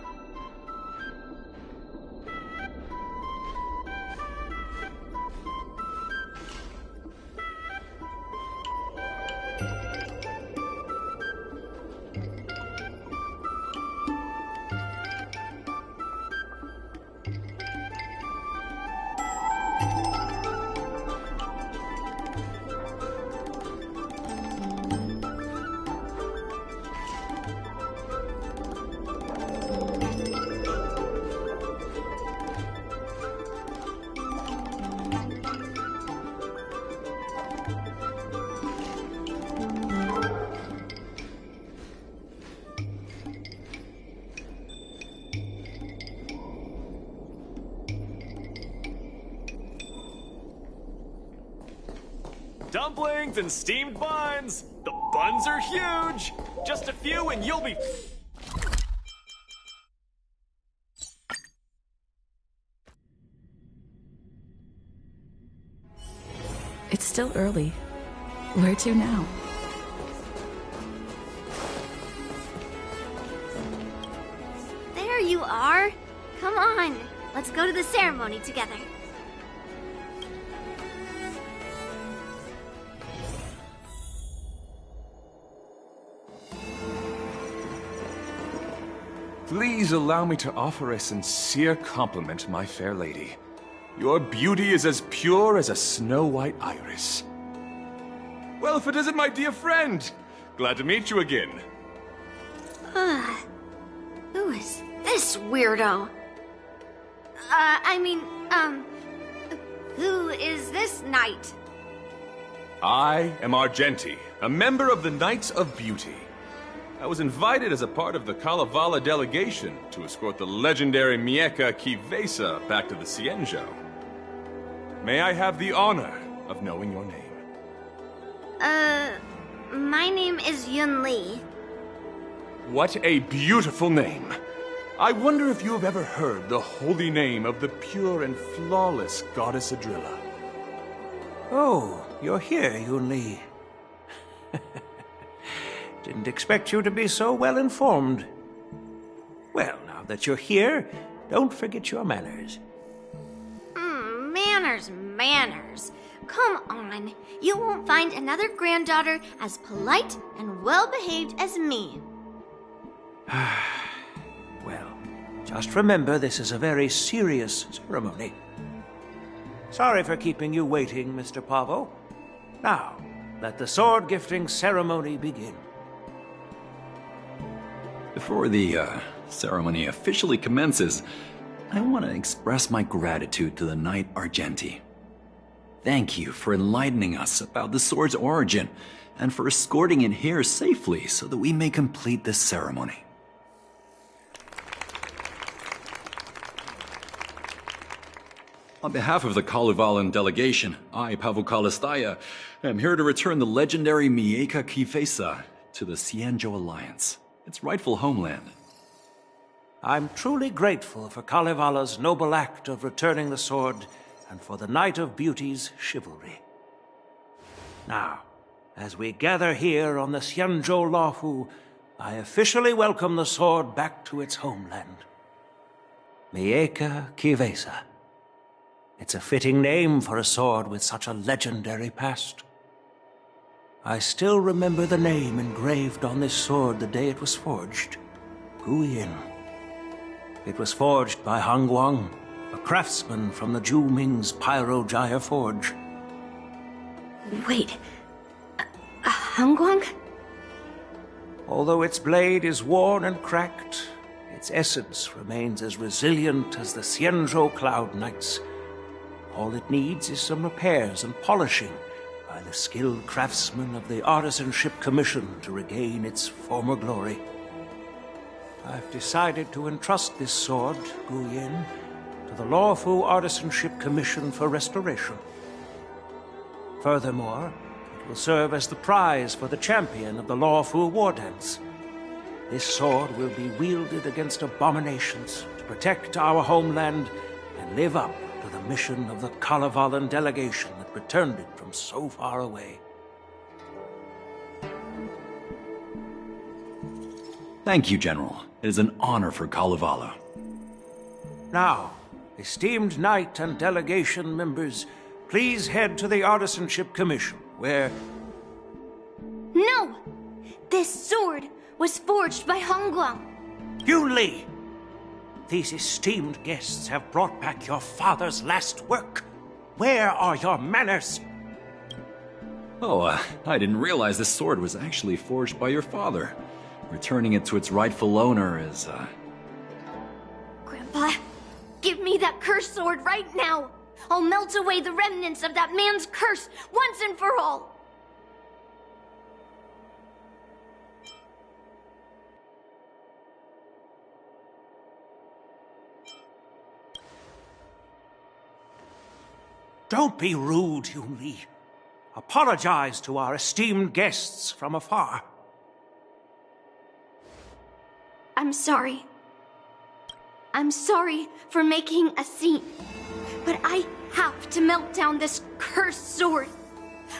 Dumplings and steamed buns! The buns are huge! Just a few and you'll be... It's still early. Where to now? There you are. Come on. Let's go to the ceremony together. Please allow me to offer a sincere compliment, my fair lady. Your beauty is as pure as a snow-white iris. Well, if it isn't my dear friend. Glad to meet you again. Who is this weirdo? Who is this knight? I am Argenti, a member of the Knights of Beauty. I was invited as a part of the Kalevala delegation to escort the legendary Mieka Kivesa back to the Xianzhou. May I have the honor of knowing your name? My name is Yunli. What a beautiful name. I wonder if you have ever heard the holy name of the pure and flawless goddess Adrilla. Oh, you're here, Yunli. Didn't expect you to be so well informed. Well, now that you're here, don't forget your manners. Manners. Come on. You won't find another granddaughter as polite and well-behaved as me. Well, just remember this is a very serious ceremony. Sorry for keeping you waiting, Mr. Pavo. Now, let the sword gifting ceremony begin. Before the ceremony officially commences, I want to express my gratitude to the Knight Argenti. Thank you for enlightening us about the sword's origin and for escorting it here safely so that we may complete this ceremony. On behalf of the Kalevalan delegation, I, Pavel Kalistaya, am here to return the legendary Mieka Kivesa to the Xianzhou Alliance, its rightful homeland. I'm truly grateful for Kalevala's noble act of returning the sword and for the Knight of Beauty's chivalry. Now, as we gather here on the Xianzhou Luofu, I officially welcome the sword back to its homeland. Mieka Kivesa. It's a fitting name for a sword with such a legendary past. I still remember the name engraved on this sword the day it was forged. Guyin. It was forged by Hangguang, a craftsman from the Zhu Ming's Pyrojaya Forge. Wait, Hangguang? Although its blade is worn and cracked, its essence remains as resilient as the Xianzhou Cloud Knights. All it needs is some repairs and polishing by the skilled craftsmen of the Artisanship Commission to regain its former glory. I've decided to entrust this sword, Guyin, to the Luofu Artisanship Commission for restoration. Furthermore, it will serve as the prize for the champion of the Luofu War Dance. This sword will be wielded against abominations to protect our homeland and live up to the mission of the Kalevalan delegation that returned it from so far away. Thank you, General. It is an honor for Kalevala. Now, esteemed Knight and delegation members, please head to the Artisanship Commission, where... No! This sword was forged by Hangguang. Yunli! These esteemed guests have brought back your father's last work. Where are your manners? Oh, I didn't realize this sword was actually forged by your father. Returning it to its rightful owner is, Grandpa, give me that cursed sword right now! I'll melt away the remnants of that man's curse once and for all! Don't be rude, Yunli. Apologize to our esteemed guests from afar. I'm sorry. I'm sorry for making a scene. But I have to melt down this cursed sword.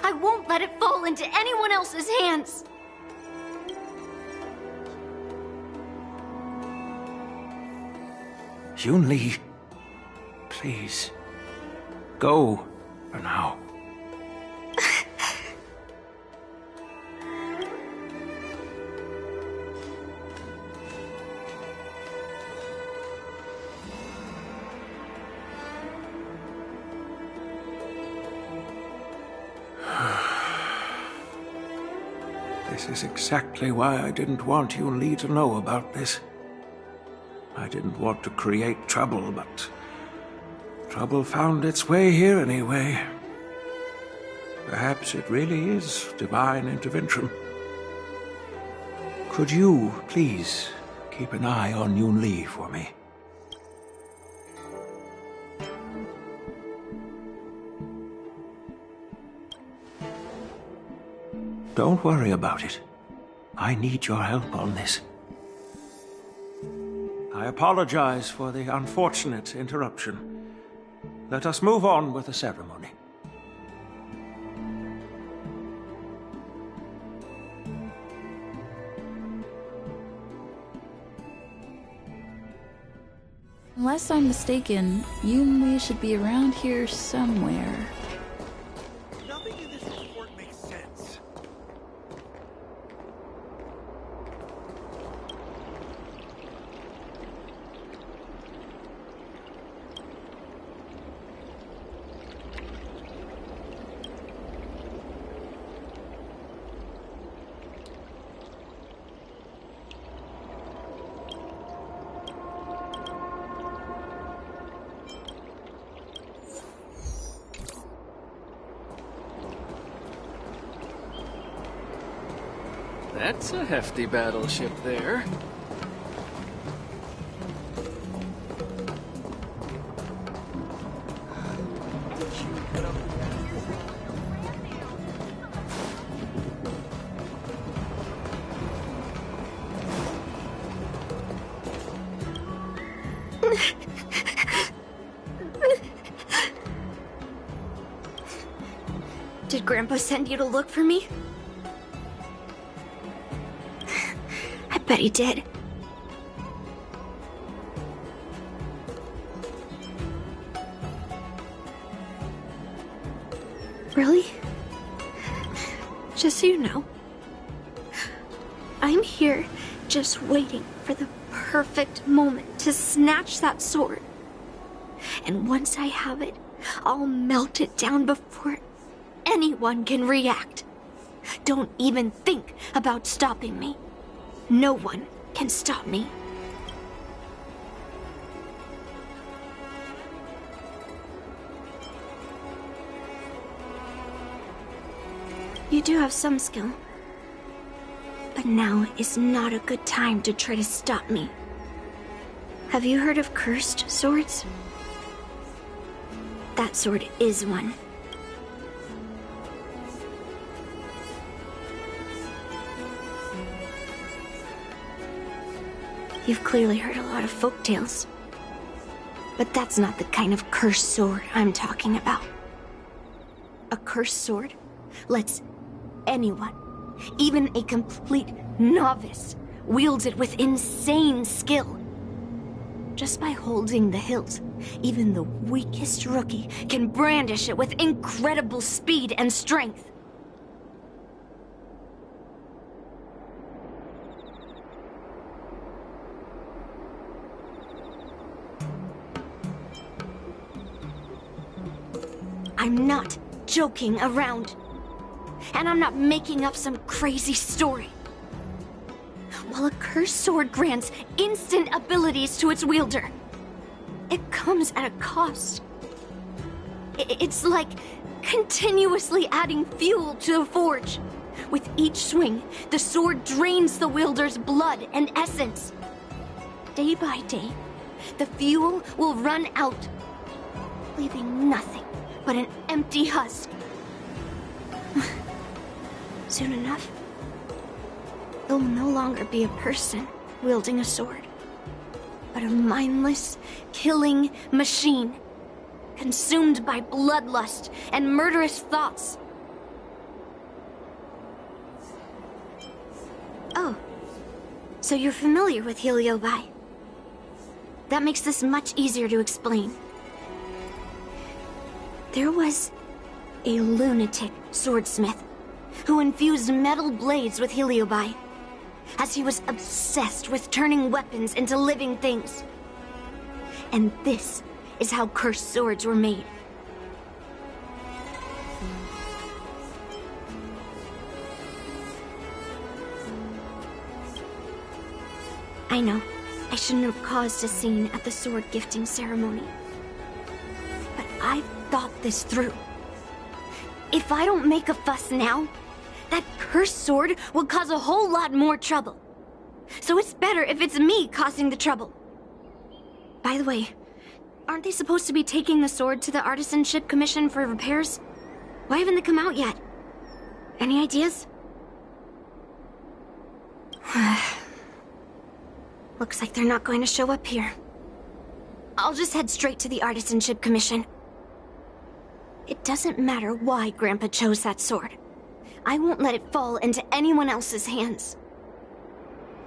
I won't let it fall into anyone else's hands. Yunli, please, go for now. This is exactly why I didn't want Yunli to know about this. I didn't want to create trouble, but trouble found its way here anyway. Perhaps it really is divine intervention. Could you, please, keep an eye on Yunli for me? Don't worry about it. I need your help on this. I apologize for the unfortunate interruption. Let us move on with the ceremony. Unless I'm mistaken, Yunli should be around here somewhere. Nothing in this report makes sense. That's a hefty battleship there. Did Grandpa send you to look for me? I bet he did. Really? Just so you know, I'm here just waiting for the perfect moment to snatch that sword. And once I have it, I'll melt it down before anyone can react. Don't even think about stopping me. No one can stop me. You do have some skill. But now is not a good time to try to stop me. Have you heard of cursed swords? That sword is one. You've clearly heard a lot of folk tales. But that's not the kind of cursed sword I'm talking about. A cursed sword lets anyone, even a complete novice, wield it with insane skill. Just by holding the hilt, even the weakest rookie can brandish it with incredible speed and strength. I'm not joking around. And I'm not making up some crazy story. While a cursed sword grants instant abilities to its wielder, it comes at a cost. It's like continuously adding fuel to the forge. With each swing, the sword drains the wielder's blood and essence. Day by day, the fuel will run out, leaving nothing but an empty husk. Soon enough, it will no longer be a person wielding a sword, but a mindless, killing machine, consumed by bloodlust and murderous thoughts. Oh, so you're familiar with Heliobi. That makes this much easier to explain. There was a lunatic swordsmith who infused metal blades with Heliobi, as he was obsessed with turning weapons into living things. And this is how cursed swords were made. I know. I shouldn't have caused a scene at the sword gifting ceremony. But I've thought this through. If I don't make a fuss now, that cursed sword will cause a whole lot more trouble. So it's better if it's me causing the trouble. By the way, aren't they supposed to be taking the sword to the Artisanship Commission for repairs? Why haven't they come out yet? Any ideas? Looks like they're not going to show up here. I'll just head straight to the Artisanship Commission. It doesn't matter why Grandpa chose that sword. I won't let it fall into anyone else's hands.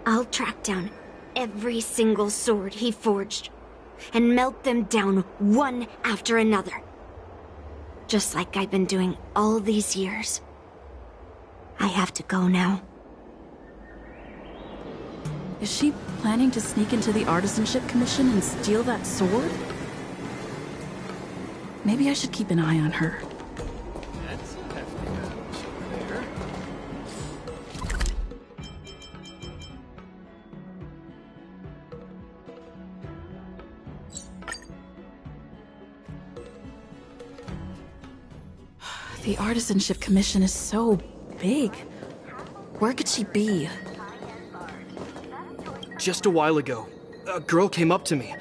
I'll track down every single sword he forged and melt them down one after another. Just like I've been doing all these years. I have to go now. Is she planning to sneak into the Artisanship Commission and steal that sword? Maybe I should keep an eye on her. That's a hefty battleship there. The Artisanship Commission is so big. Where could she be? Just a while ago, a girl came up to me,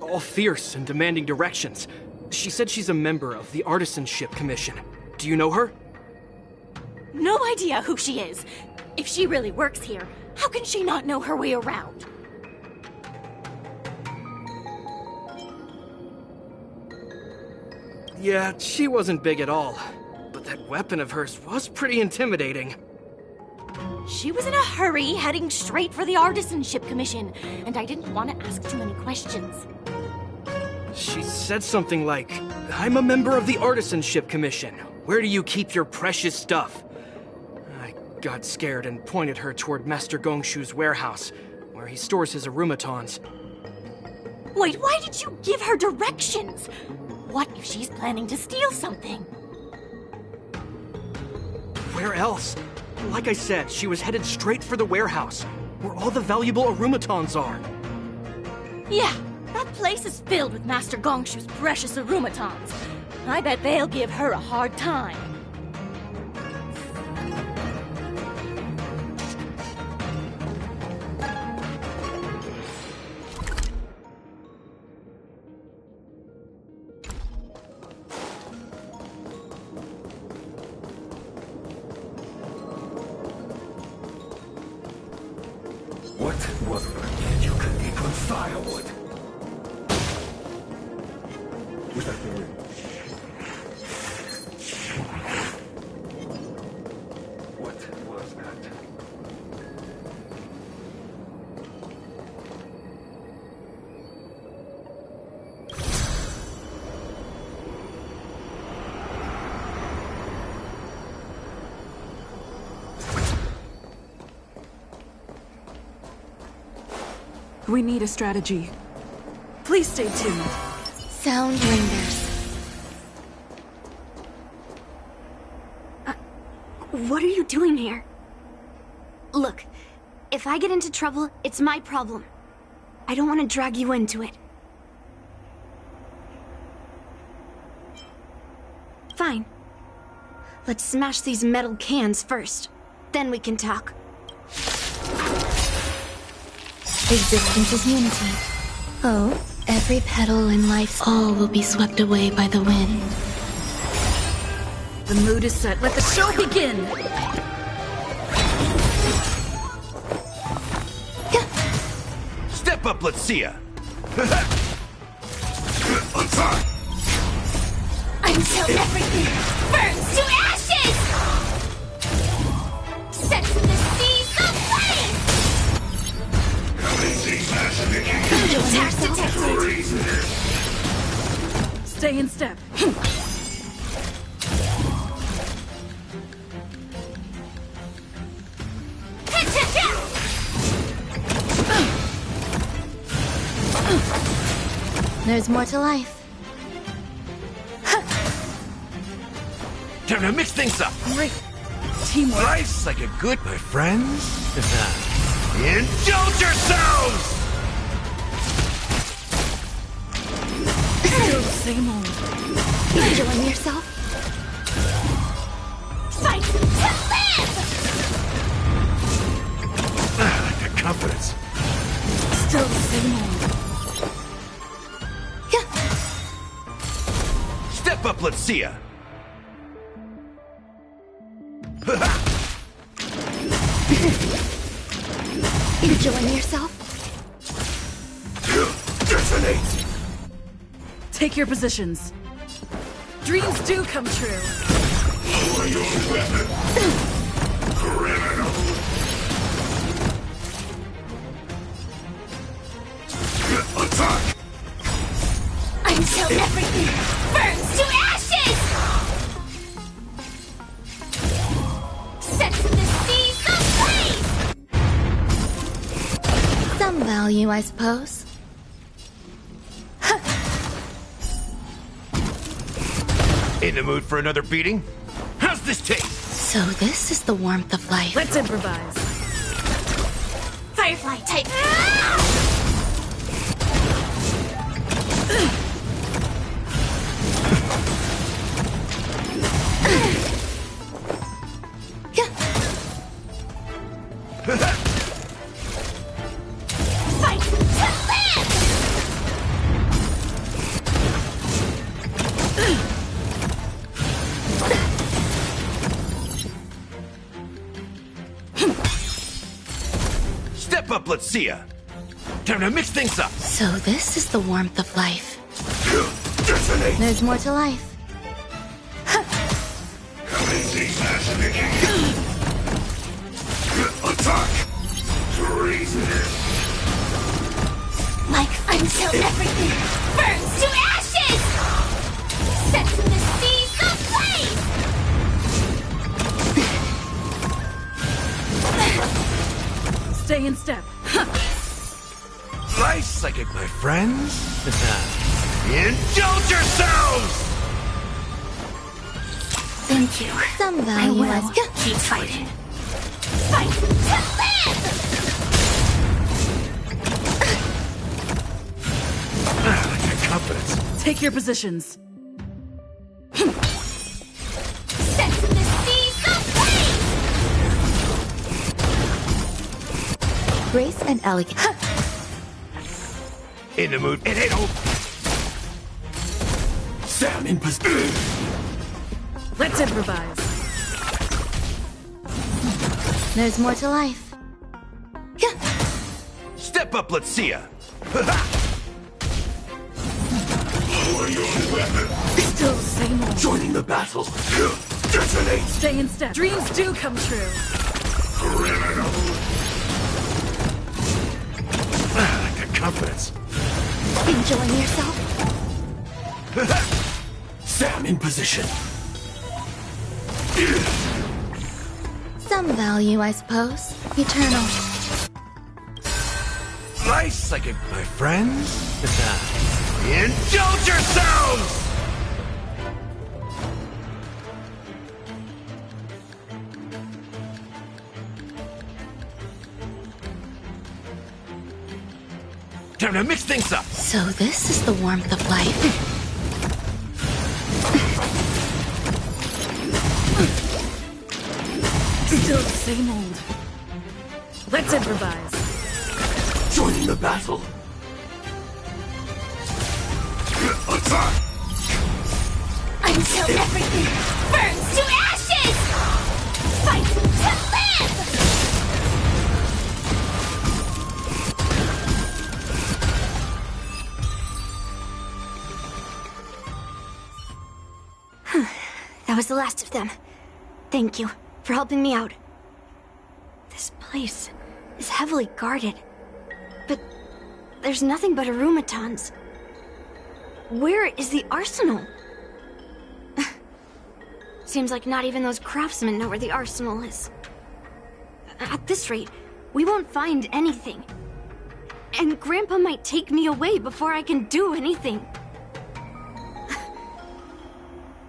all fierce and demanding directions. She said she's a member of the Artisanship Commission. Do you know her? No idea who she is. If she really works here, how can she not know her way around? Yeah, she wasn't big at all. But that weapon of hers was pretty intimidating. She was in a hurry, heading straight for the Artisanship Commission, and I didn't want to ask too many questions. She said something like, "I'm a member of the Artisanship Commission. Where do you keep your precious stuff?" I got scared and pointed her toward Master Gongshu's warehouse, where he stores his arumatons. Wait, why did you give her directions? What if she's planning to steal something? Where else? Like I said, she was headed straight for the warehouse, where all the valuable arumatons are. Yeah, that place is filled with Master Gongshu's precious arumatons. I bet they'll give her a hard time. What was it? You can eat with firewood. Was that the ring? What was that? We need a strategy. Please stay tuned. Sound lingers. What are you doing here? Look, if I get into trouble, it's my problem. I don't want to drag you into it. Fine. Let's smash these metal cans first. Then we can talk. Existence is unity. Oh, every petal in life's all will be swept away by the wind. The mood is set. Let the show begin! Step up, let's see ya. Until everything burns to ashes! Set to the seas of flame! Task detected! Stay in step. There's more to life. Time to mix things up. Great. Teamwork. Life's like a good, my friends. Indulge yourselves! Still the same old. Enjoying yourself? Fight to live! The confidence. Still the same old. Step up, let's see ya! Enjoying yourself? Detonate! Take your positions. Dreams do come true. Lower your weapon. Criminal. Attack! Until everything burns to ashes! Set the seas ablaze! Some value, I suppose. In the mood for another beating? How's this taste? So this is the warmth of life. Let's improvise. Firefly type. Fight to live! Step up, let's see ya! Time to mix things up! So this is the warmth of life. Detonate! There's more to life. Attack! Treasonous! Life until everything burns to ashes! Set the seas ablaze! Stay in step. Life psychic, my friends! Indulge yourselves! Thank you. Some value, I suppose. Keep fighting. Fight to live! Like confidence. Take your positions. Set the seas ablaze! Grace and elegance. In the mood. It ain't over. Sam in position. Let's improvise. There's more to life. Step up, let's see ya! Lower your weapon. Still the same old. Joining the battle. Detonate! Stay in step. Dreams do come true. Criminal! Like the confidence. Enjoying yourself? Sam in position. Some value, I suppose. Eternal. Life psychic, my friends. Indulge yourselves! Time to mix things up. So this is the warmth of life. Still the same old. Let's improvise. Joining the battle. Attack! Until everything burns to ashes! Fight to live! That was the last of them. Thank you for helping me out. This place is heavily guarded, but there's nothing but arumatons. Where is the arsenal? Seems like not even those craftsmen know where the arsenal is. At this rate, we won't find anything. And Grandpa might take me away before I can do anything.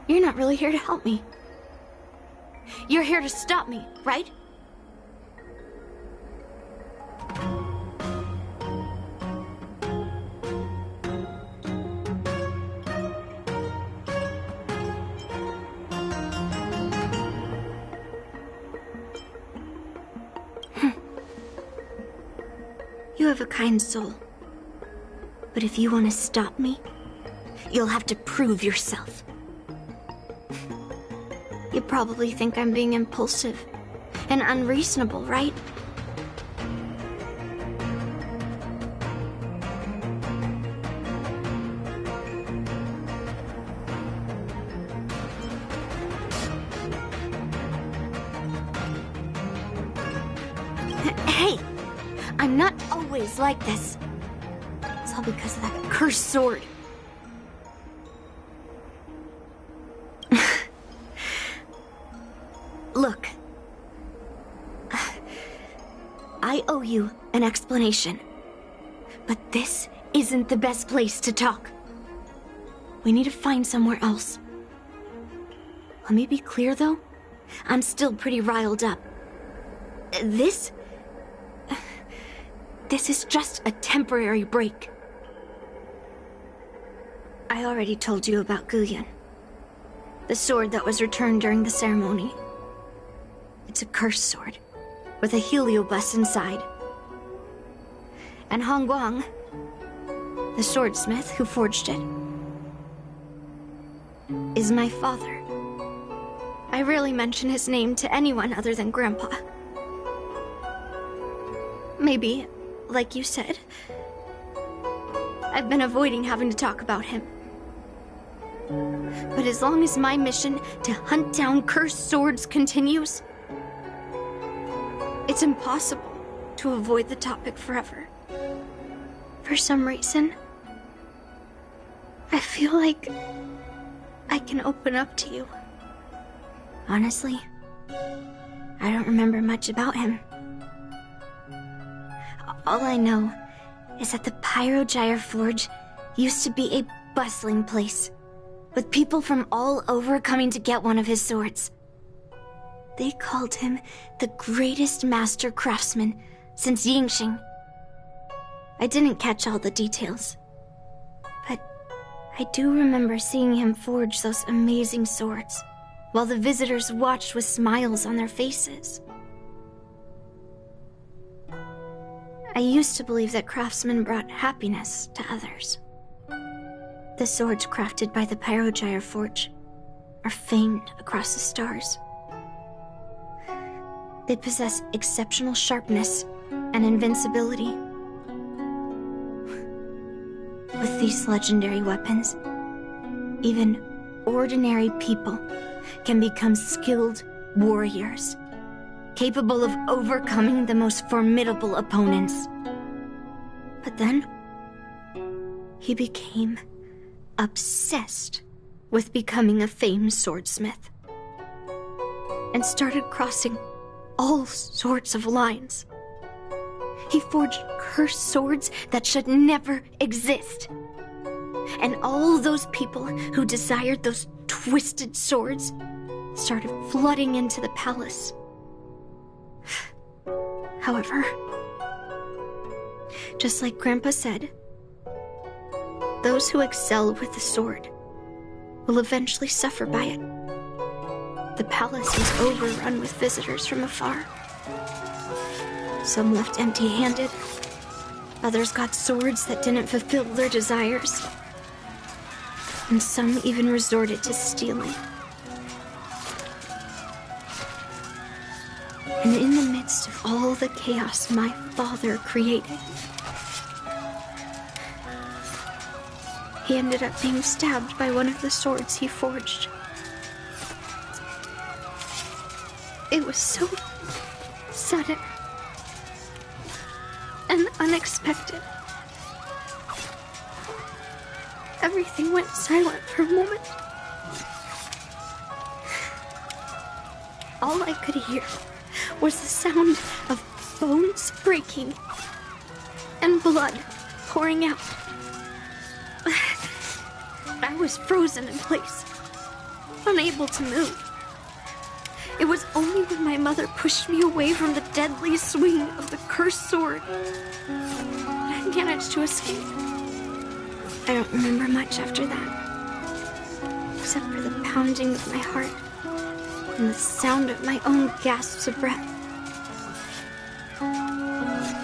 You're not really here to help me. You're here to stop me, right? You have a kind soul. But if you want to stop me, you'll have to prove yourself. You probably think I'm being impulsive and unreasonable, right? Hey! I'm not always like this. It's all because of that cursed sword. Look. I owe you an explanation. But this isn't the best place to talk. We need to find somewhere else. Let me be clear, though. I'm still pretty riled up. This is just a temporary break. I already told you about Guyan. The sword that was returned during the ceremony. It's a cursed sword, with a heliobus inside. And Hongguang, the swordsmith who forged it, is my father. I rarely mention his name to anyone other than Grandpa. Maybe, like you said, I've been avoiding having to talk about him. But as long as my mission to hunt down cursed swords continues, it's impossible to avoid the topic forever. For some reason, I feel like I can open up to you. Honestly, I don't remember much about him. All I know is that the Pyrogyre Forge used to be a bustling place, with people from all over coming to get one of his swords. They called him the greatest master craftsman since Yingxing. I didn't catch all the details, but I do remember seeing him forge those amazing swords, while the visitors watched with smiles on their faces. I used to believe that craftsmen brought happiness to others. The swords crafted by the Pyrogyre Forge are famed across the stars. They possess exceptional sharpness and invincibility. With these legendary weapons, even ordinary people can become skilled warriors, capable of overcoming the most formidable opponents. But then, he became obsessed with becoming a famed swordsmith, and started crossing all sorts of lines. He forged cursed swords that should never exist. And all those people who desired those twisted swords started flooding into the palace. However, just like Grandpa said, those who excel with the sword will eventually suffer by it. The palace was overrun with visitors from afar. Some left empty-handed. Others got swords that didn't fulfill their desires. And some even resorted to stealing. And in the midst of all the chaos my father created, he ended up being stabbed by one of the swords he forged. It was so sudden and unexpected. Everything went silent for a moment. All I could hear was the sound of bones breaking and blood pouring out. I was frozen in place, unable to move. It was only when my mother pushed me away from the deadly swing of the cursed sword that I managed to escape. I don't remember much after that, except for the pounding of my heart and the sound of my own gasps of breath.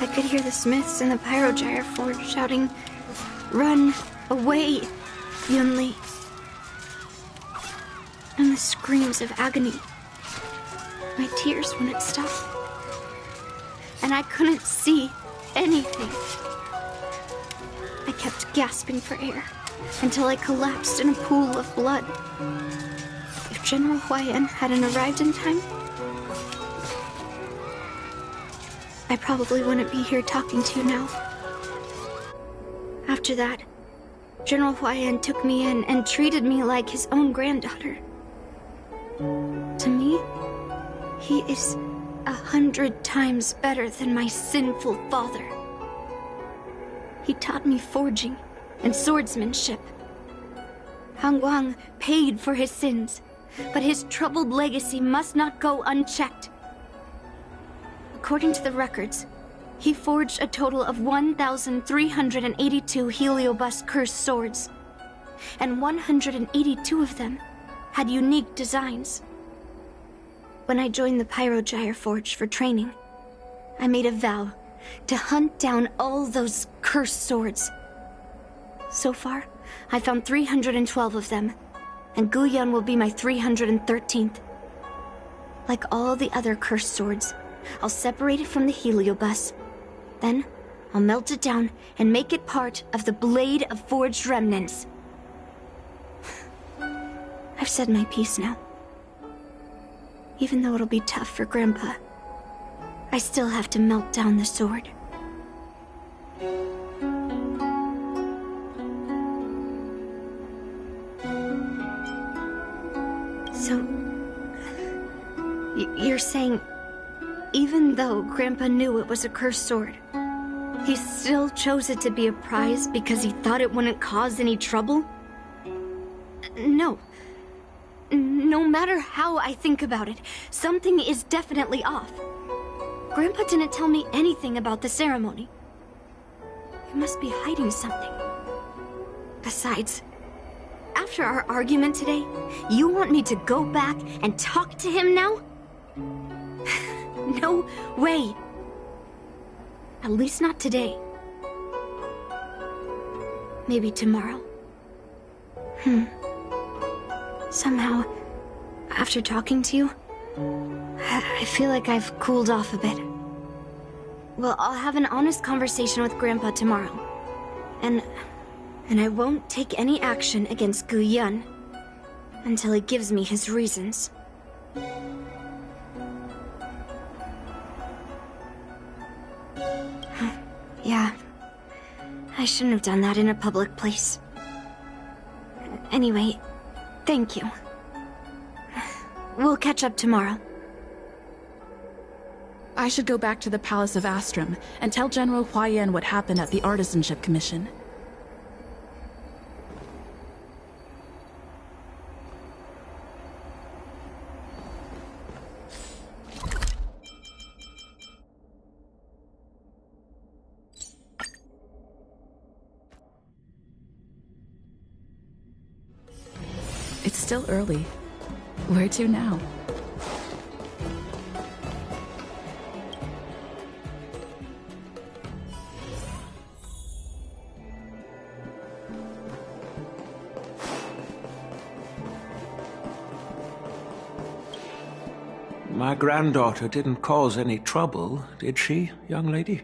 I could hear the smiths in the Pyrogyre Forge shouting, "Run away, Yunli!" And the screams of agony. My tears wouldn't stop. And I couldn't see anything. I kept gasping for air until I collapsed in a pool of blood. If General Huayan hadn't arrived in time, I probably wouldn't be here talking to you now. After that, General Huayan took me in and treated me like his own granddaughter. To me, he is 100 times better than my sinful father. He taught me forging and swordsmanship. Han Guang paid for his sins, but his troubled legacy must not go unchecked. According to the records, he forged a total of 1,382 Heliobus cursed swords, and 182 of them had unique designs. When I joined the Pyrogyre Forge for training, I made a vow to hunt down all those cursed swords. So far, I found 312 of them, and Guyan will be my 313th. Like all the other cursed swords, I'll separate it from the Heliobus. Then, I'll melt it down and make it part of the Blade of Forged Remnants. I've said my piece now. Even though it'll be tough for Grandpa, I still have to melt down the sword. So, you're saying, even though Grandpa knew it was a cursed sword, he still chose it to be a prize because he thought it wouldn't cause any trouble? No. No matter how I think about it, something is definitely off. Grandpa didn't tell me anything about the ceremony. He must be hiding something. Besides, after our argument today, you want me to go back and talk to him now? No way. At least not today. Maybe tomorrow. Somehow, after talking to you, I feel like I've cooled off a bit. Well, I'll have an honest conversation with Grandpa tomorrow. And I won't take any action against Guyan until he gives me his reasons. Yeah, I shouldn't have done that in a public place. Anyway, thank you. We'll catch up tomorrow. I should go back to the Palace of Astrum and tell General Huayan what happened at the Artisanship Commission. It's still early. Where to now? My granddaughter didn't cause any trouble, did she, young lady?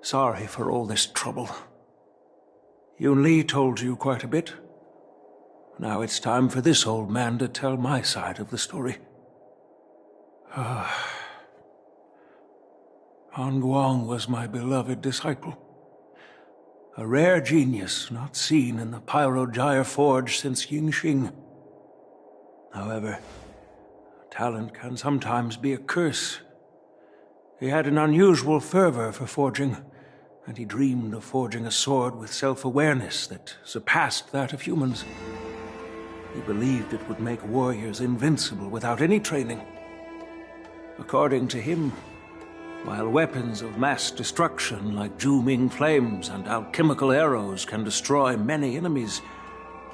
Sorry for all this trouble. Yunli told you quite a bit. Now it's time for this old man to tell my side of the story. Han Guang was my beloved disciple. A rare genius not seen in the Pyrogyre Forge since Yingxing. However, talent can sometimes be a curse. He had an unusual fervor for forging, and he dreamed of forging a sword with self-awareness that surpassed that of humans. He believed it would make warriors invincible without any training. According to him, while weapons of mass destruction like zooming flames and alchemical arrows can destroy many enemies,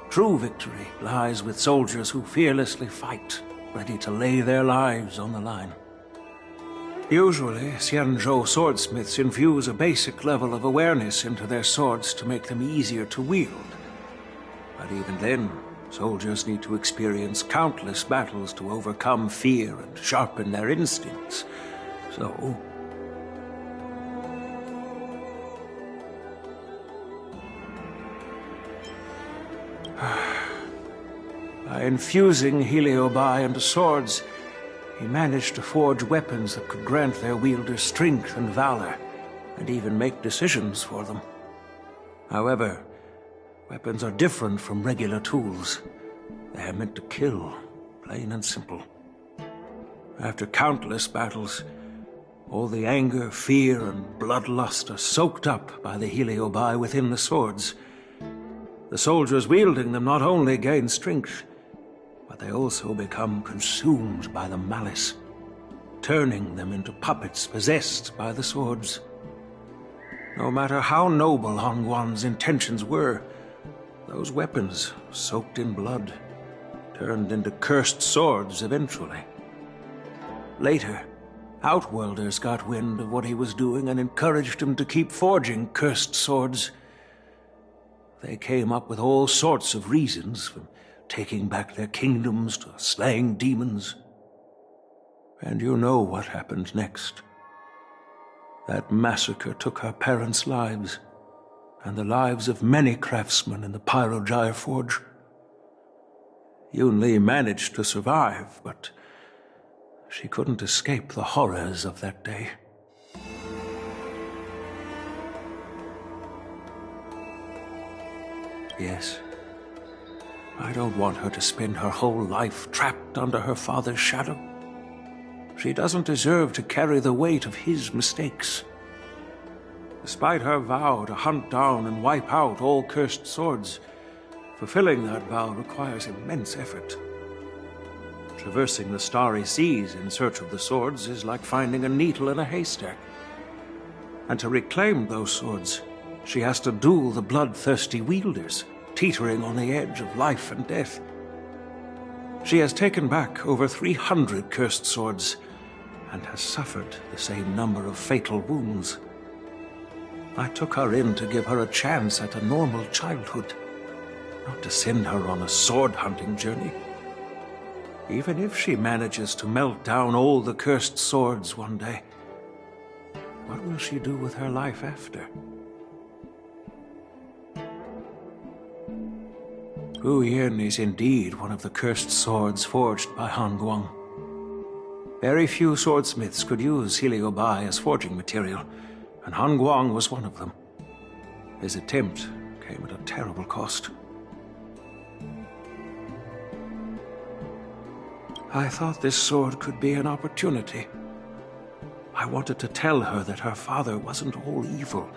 true victory lies with soldiers who fearlessly fight, ready to lay their lives on the line. Usually, Xianzhou swordsmiths infuse a basic level of awareness into their swords to make them easier to wield. But even then, soldiers need to experience countless battles to overcome fear and sharpen their instincts. So, by infusing Heliobi into swords, he managed to forge weapons that could grant their wielders strength and valor, and even make decisions for them. However, weapons are different from regular tools. They are meant to kill, plain and simple. After countless battles, all the anger, fear, and bloodlust are soaked up by the Heliobi within the swords. The soldiers wielding them not only gain strength, but they also become consumed by the malice, turning them into puppets possessed by the swords. No matter how noble Hongguang's intentions were, those weapons, soaked in blood, turned into cursed swords eventually. Later, Outworlders got wind of what he was doing and encouraged him to keep forging cursed swords. They came up with all sorts of reasons, from taking back their kingdoms to slaying demons. And you know what happened next. That massacre took her parents' lives, and the lives of many craftsmen in the Pyrogyre Forge. Yunli managed to survive, but she couldn't escape the horrors of that day. Yes, I don't want her to spend her whole life trapped under her father's shadow. She doesn't deserve to carry the weight of his mistakes. Despite her vow to hunt down and wipe out all cursed swords, fulfilling that vow requires immense effort. Traversing the starry seas in search of the swords is like finding a needle in a haystack. And to reclaim those swords, she has to duel the bloodthirsty wielders, teetering on the edge of life and death. She has taken back over 300 cursed swords, and has suffered the same number of fatal wounds. I took her in to give her a chance at a normal childhood, not to send her on a sword-hunting journey. Even if she manages to melt down all the cursed swords one day, what will she do with her life after? Gu Yin is indeed one of the cursed swords forged by Hongguang. Very few swordsmiths could use Heliobi as forging material, and Hongguang was one of them. His attempt came at a terrible cost. I thought this sword could be an opportunity. I wanted to tell her that her father wasn't all evil,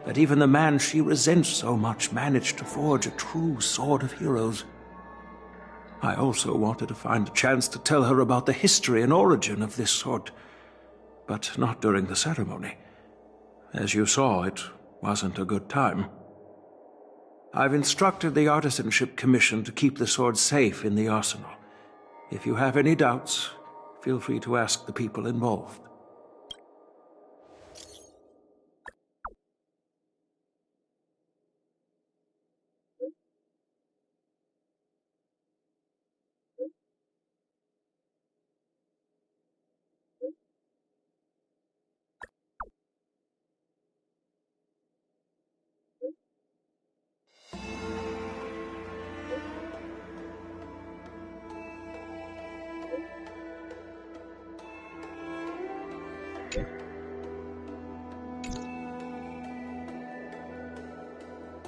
that even the man she resents so much managed to forge a true sword of heroes. I also wanted to find a chance to tell her about the history and origin of this sword, but not during the ceremony. As you saw, it wasn't a good time. I've instructed the Artisanship Commission to keep the sword safe in the arsenal. If you have any doubts, feel free to ask the people involved.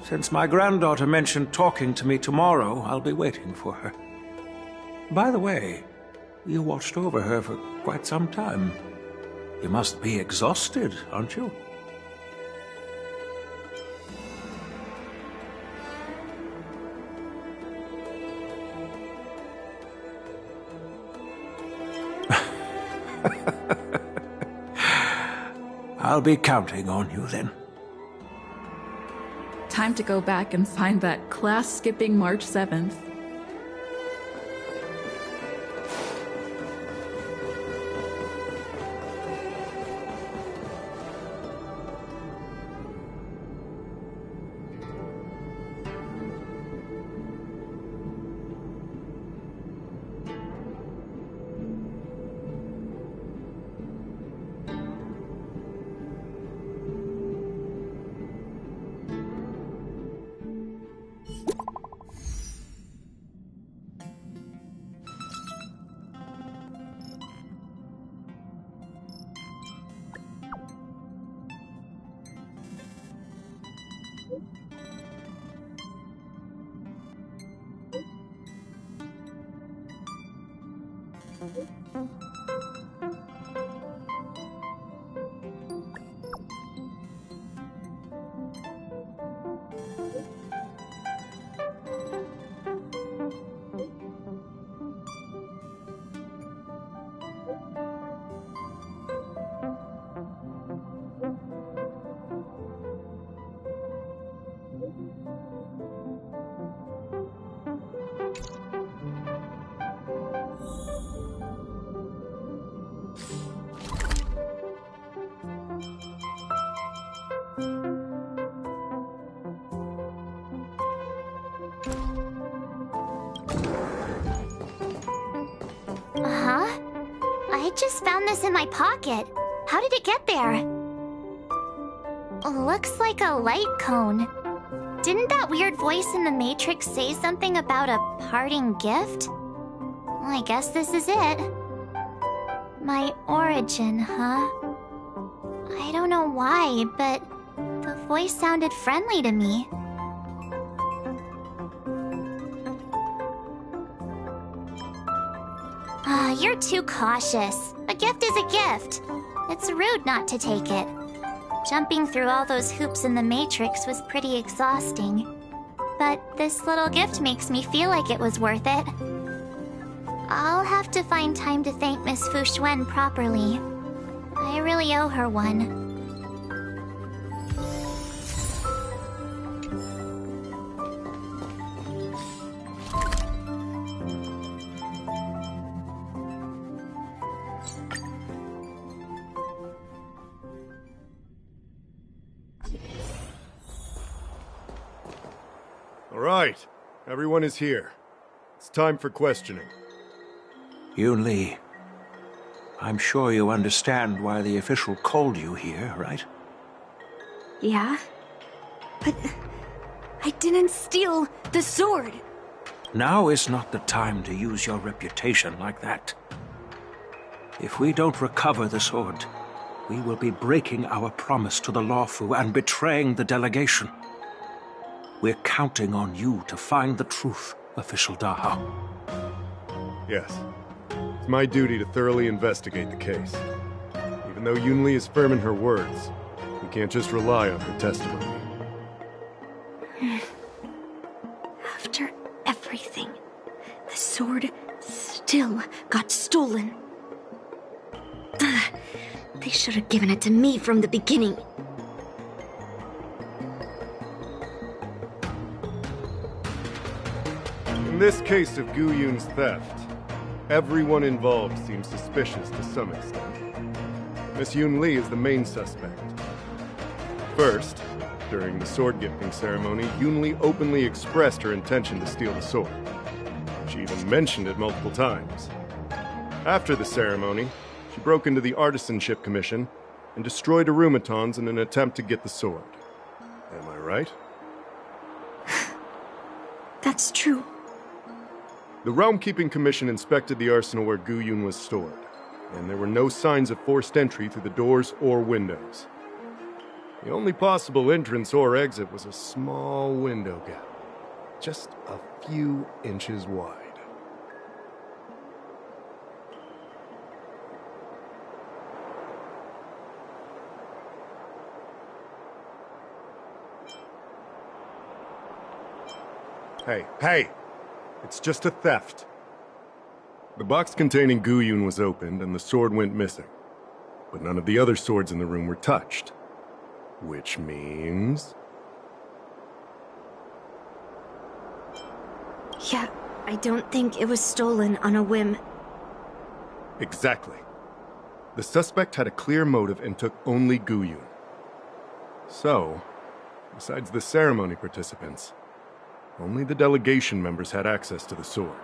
Since my granddaughter mentioned talking to me tomorrow, I'll be waiting for her. By the way, you watched over her for quite some time. You must be exhausted, aren't you? I'll be counting on you then. Time to go back and find that class-skipping March 7th. Huh? I just found this in my pocket. How did it get there? Looks like a light cone. Didn't that weird voice in the Matrix say something about a parting gift? Well, I guess this is it. My origin, huh? I don't know why, but the voice sounded friendly to me. You're too cautious. A gift is a gift. It's rude not to take it. Jumping through all those hoops in the Matrix was pretty exhausting. But this little gift makes me feel like it was worth it. I'll have to find time to thank Miss Fu Xuan properly. I really owe her one. All right, everyone is here. It's time for questioning. Yunli, I'm sure you understand why the official called you here, right? Yeah? But I didn't steal the sword. Now is not the time to use your reputation like that. If we don't recover the sword, we will be breaking our promise to the Lawfu and betraying the delegation. We're counting on you to find the truth, Official Daha. Yes. It's my duty to thoroughly investigate the case. Even though Yunli is firm in her words, we can't just rely on her testimony. After everything, the sword still got stolen. They should have given it to me from the beginning. In this case of Gu Yun's theft, everyone involved seems suspicious to some extent. Miss Yunli is the main suspect. First, during the sword-gifting ceremony, Yunli openly expressed her intention to steal the sword. She even mentioned it multiple times. After the ceremony, she broke into the Artisanship Commission and destroyed Arumatons in an attempt to get the sword. Am I right? That's true. The Realm-Keeping Commission inspected the arsenal where Gu Yun was stored, and there were no signs of forced entry through the doors or windows. The only possible entrance or exit was a small window gap, just a few inches wide. Hey! It's just a theft. The box containing Gu Yun was opened and the sword went missing. but none of the other swords in the room were touched. Which means... Yeah, I don't think it was stolen on a whim. Exactly. The suspect had a clear motive and took only Guyun. So, besides the ceremony participants, only the delegation members had access to the sword.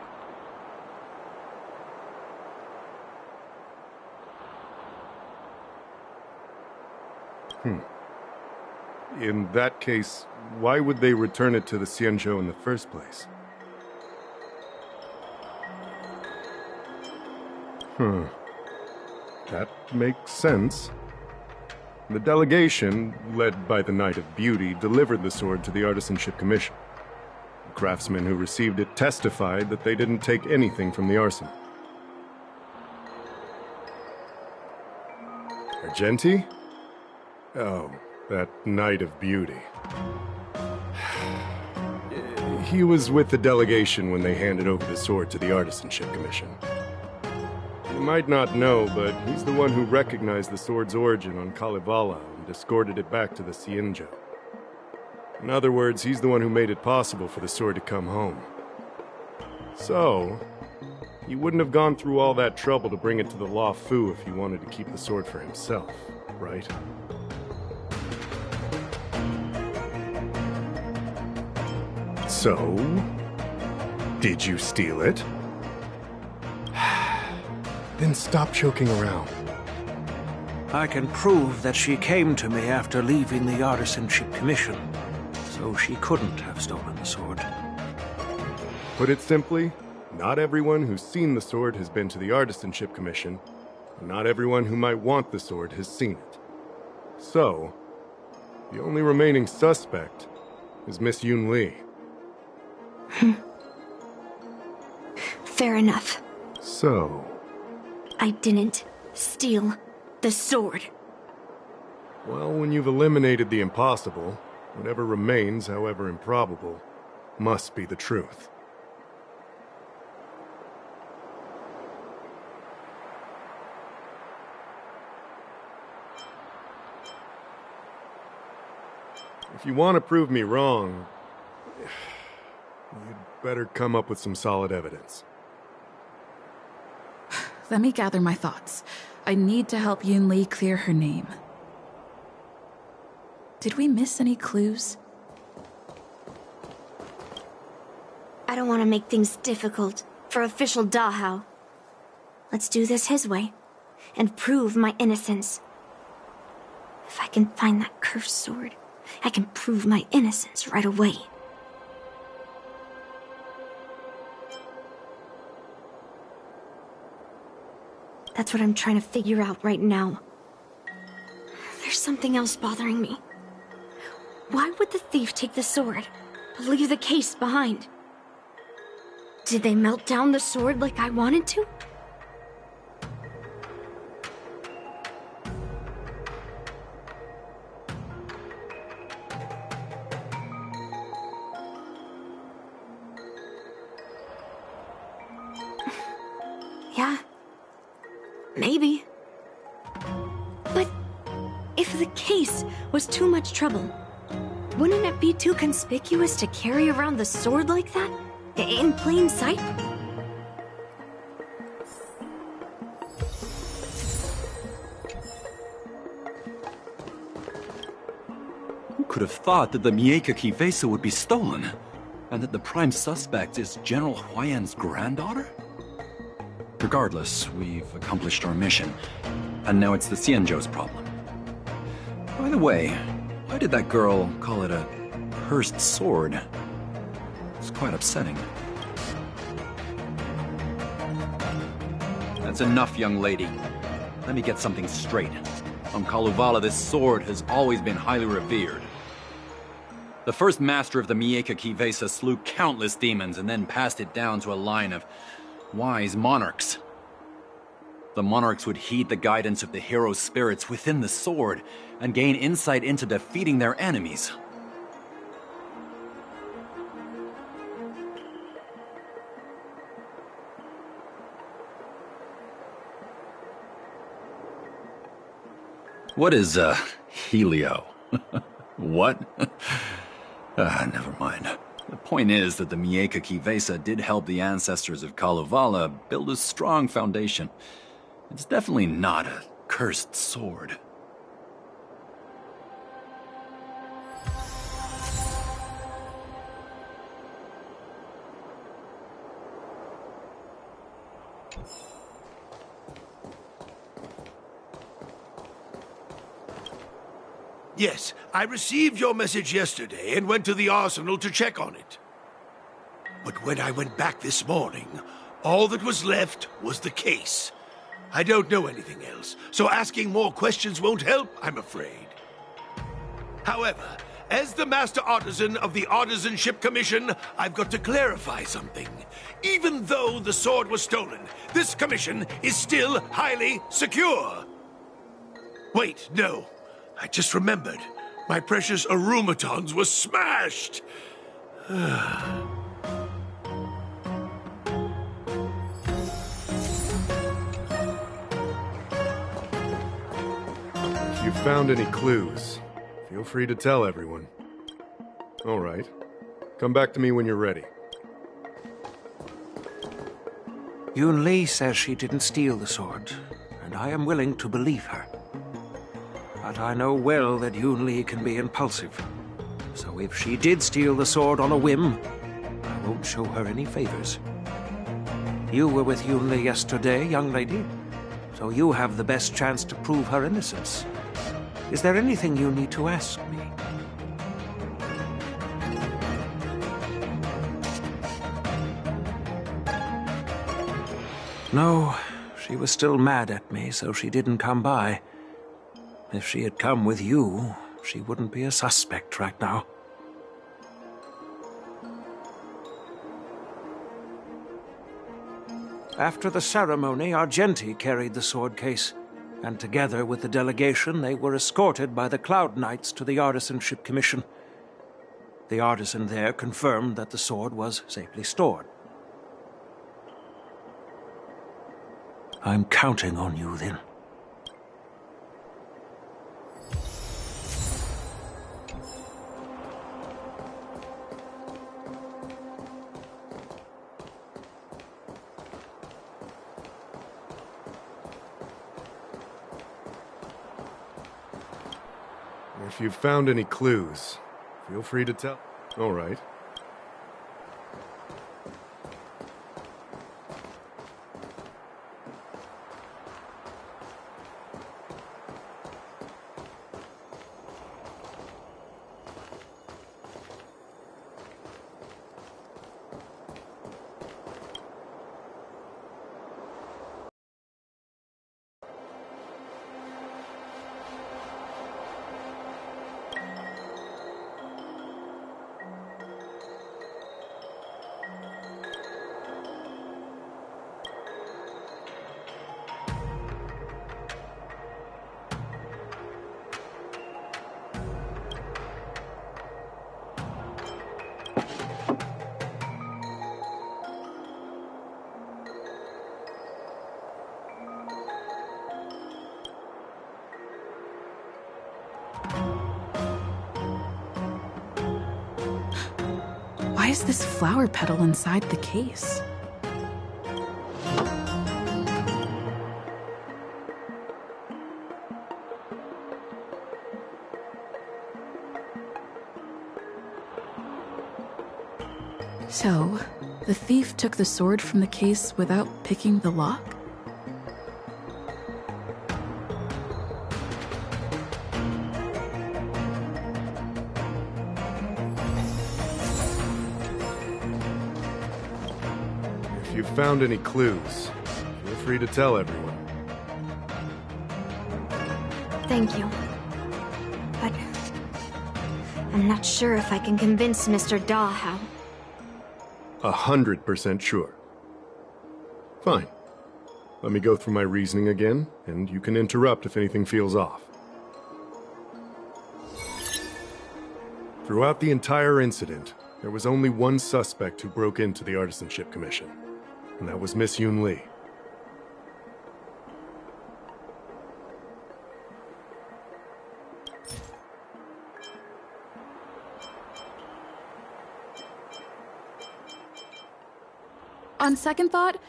In that case, why would they return it to the Xianzhou in the first place? That makes sense. The delegation, led by the Knight of Beauty, delivered the sword to the Artisanship Commission. The craftsmen who received it testified that they didn't take anything from the arsenal. Argenti? Oh, that Knight of Beauty. He was with the delegation when they handed over the sword to the Artisanship Commission. You might not know, but he's the one who recognized the sword's origin on Kalevala and escorted it back to the Xianzhou. In other words, he's the one who made it possible for the sword to come home. So, he wouldn't have gone through all that trouble to bring it to the Law Fu if he wanted to keep the sword for himself, right? So, did you steal it? Then stop joking around. I can prove that she came to me after leaving the Artisanship Commission, so she couldn't have stolen the sword. Put it simply, not everyone who's seen the sword has been to the Artisanship Commission, and not everyone who might want the sword has seen it. So, the only remaining suspect is Miss Yunli. Fair enough. So... I didn't steal the sword. Well, when you've eliminated the impossible, whatever remains, however improbable, must be the truth. If you want to prove me wrong, you'd better come up with some solid evidence. Let me gather my thoughts. I need to help Yunli clear her name. Did we miss any clues? I don't want to make things difficult for official Dahao. Let's do this his way, and prove my innocence. If I can find that cursed sword, I can prove my innocence right away. That's what I'm trying to figure out right now. There's something else bothering me. Why would the thief take the sword, but leave the case behind? Did they melt down the sword like I wanted to? Yeah. Maybe. But if the case was too much trouble, wouldn't it be too conspicuous to carry around the sword like that? In plain sight? Who could have thought that the Mieka Kivesa would be stolen? And that the prime suspect is General Huayan's granddaughter? Regardless, we've accomplished our mission, and now it's the Xianzhou's problem. By the way, why did that girl call it a cursed sword? It's quite upsetting. That's enough, young lady. Let me get something straight. On Kalevala, this sword has always been highly revered. The first master of the Mieka Kivesa slew countless demons and then passed it down to a line of wise monarchs. The monarchs would heed the guidance of the hero spirits within the sword and gain insight into defeating their enemies. What is, Helio? What? Never mind. The point is that the Mieka Kivesa did help the ancestors of Kalevala build a strong foundation. It's definitely not a cursed sword. Yes, I received your message yesterday and went to the arsenal to check on it. But when I went back this morning, all that was left was the case. I don't know anything else, so asking more questions won't help, I'm afraid. However, as the Master Artisan of the Artisanship Commission, I've got to clarify something. Even though the sword was stolen, this commission is still highly secure. Wait, no. I just remembered. My precious arumatons were smashed! If you've found any clues, feel free to tell everyone. All right. Come back to me when you're ready. Yunli says she didn't steal the sword, and I am willing to believe her. But I know well that Yunli can be impulsive. So if she did steal the sword on a whim, I won't show her any favors. You were with Yunli yesterday, young lady, so you have the best chance to prove her innocence. Is there anything you need to ask me? No, she was still mad at me, so she didn't come by. If she had come with you, she wouldn't be a suspect right now. After the ceremony, Argenti carried the sword case, and together with the delegation, they were escorted by the Cloud Knights to the Artisanship Commission. The artisan there confirmed that the sword was safely stored. I'm counting on you, then. If you've found any clues, feel free to tell. All right. Why is this flower petal inside the case? So, the thief took the sword from the case without picking the lock? If you've found any clues, feel free to tell everyone. Thank you. But I'm not sure if I can convince Mr. Daw how. 100% sure. Fine. Let me go through my reasoning again, and you can interrupt if anything feels off. Throughout the entire incident, there was only one suspect who broke into the Artisanship Commission, and that was Miss Yunli. On second thought,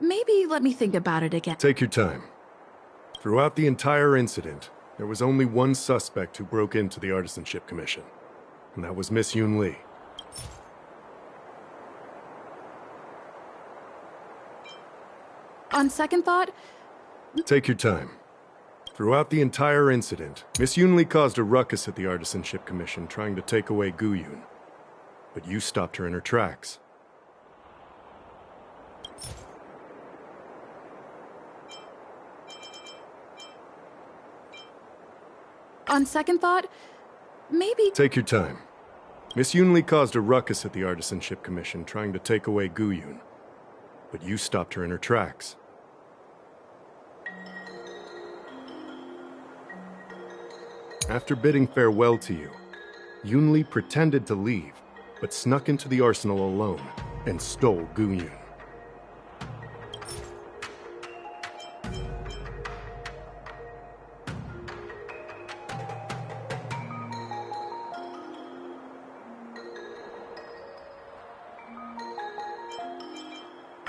maybe let me think about it again. Take your time. Throughout the entire incident, there was only one suspect who broke into the Artisanship Commission, and that was Miss Yunli. On second thought... Take your time. Throughout the entire incident, Miss Yunli caused a ruckus at the Artisanship Commission trying to take away Guyun. But you stopped her in her tracks. On second thought, maybe... Take your time. Miss Yunli caused a ruckus at the Artisanship Commission trying to take away Guyun. But you stopped her in her tracks. After bidding farewell to you, Yunli pretended to leave, but snuck into the arsenal alone and stole Guyun.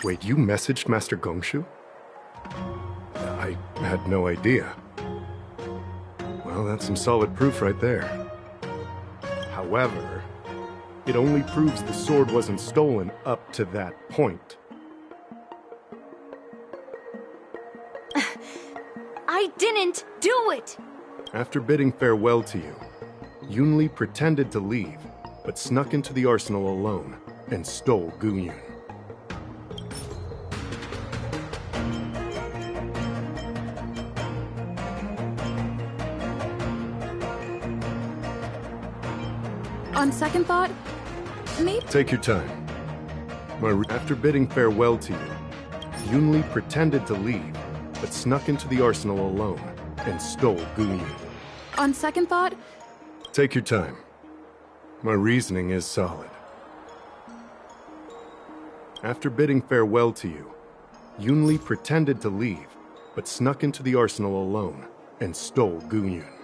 Wait, you messaged Master Gongshu? I had no idea. Well, that's some solid proof right there. However, it only proves the sword wasn't stolen up to that point. I didn't do it! After bidding farewell to you, Yunli pretended to leave, but snuck into the arsenal alone and stole Guyun. On second thought, maybe... Take your time. After bidding farewell to you, Yunli pretended to leave, but snuck into the arsenal alone and stole Guyun. On second thought... Take your time. My reasoning is solid. After bidding farewell to you, Yunli pretended to leave, but snuck into the arsenal alone and stole Guyun.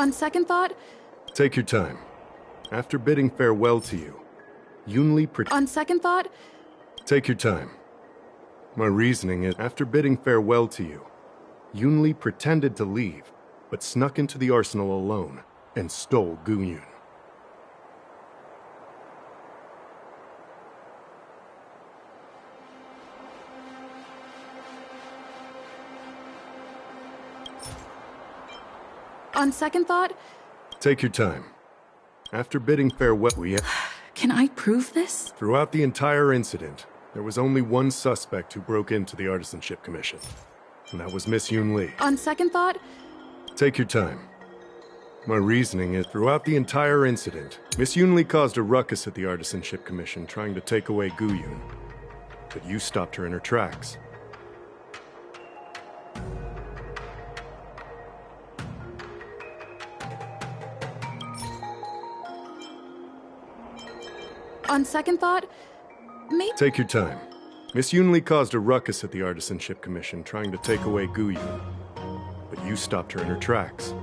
On second thought... Take your time. After bidding farewell to you, Yunli On second thought... Take your time. My reasoning is, after bidding farewell to you, Yunli pretended to leave, but snuck into the arsenal alone and stole Guyun. On second thought... Take your time. After bidding farewell, Can I prove this? Throughout the entire incident, there was only one suspect who broke into the Artisanship Commission, and that was Miss Yunli. On second thought... Take your time. My reasoning is, throughout the entire incident, Miss Yunli caused a ruckus at the Artisanship Commission trying to take away Guyun, but you stopped her in her tracks. On second thought, maybe... Take your time. Miss Yunli caused a ruckus at the Artisanship Commission trying to take away Guyun, but you stopped her in her tracks.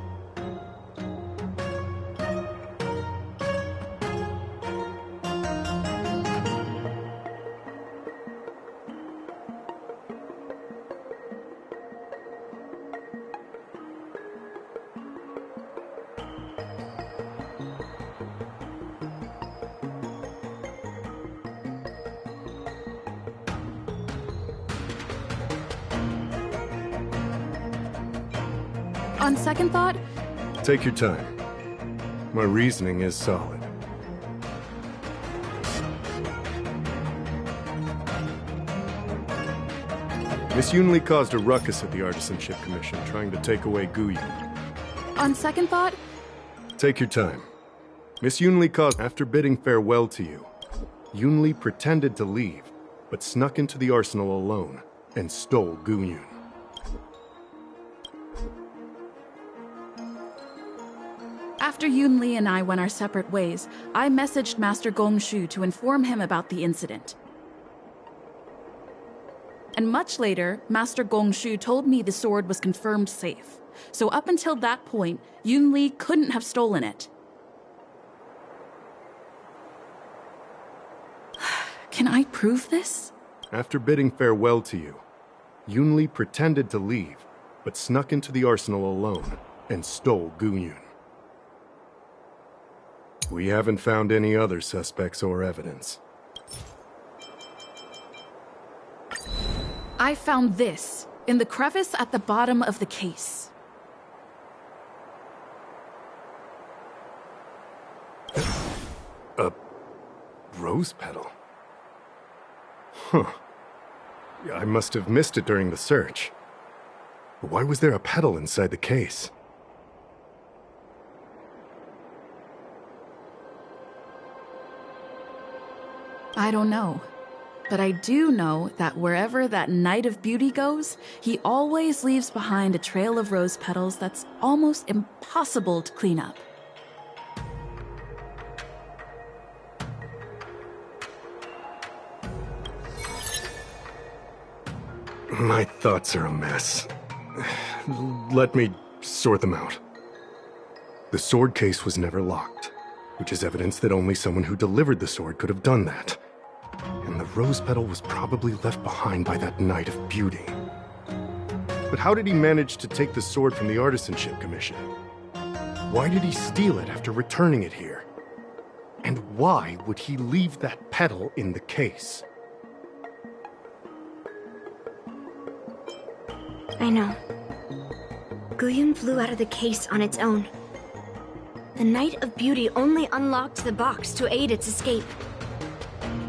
On second thought... Take your time. My reasoning is solid. Miss Yunli caused a ruckus at the Artisanship Commission trying to take away Guyun. On second thought... Take your time. Miss Yunli caused... After bidding farewell to you, Yunli pretended to leave, but snuck into the arsenal alone and stole Guyun. After Yunli and I went our separate ways, I messaged Master Gongshu to inform him about the incident. And much later, Master Gongshu told me the sword was confirmed safe. So up until that point, Yunli couldn't have stolen it. Can I prove this? After bidding farewell to you, Yunli pretended to leave, but snuck into the arsenal alone and stole Guyun. We haven't found any other suspects or evidence. I found this in the crevice at the bottom of the case. A rose petal? Huh. I must have missed it during the search. Why was there a petal inside the case? I don't know. But I do know that wherever that Knight of Beauty goes, he always leaves behind a trail of rose petals that's almost impossible to clean up. My thoughts are a mess. Let me sort them out. The sword case was never locked, which is evidence that only someone who delivered the sword could have done that. And the rose petal was probably left behind by that Knight of Beauty. But how did he manage to take the sword from the Artisanship Commission? Why did he steal it after returning it here? And why would he leave that petal in the case? I know. Guyun flew out of the case on its own. The Knight of Beauty only unlocked the box to aid its escape.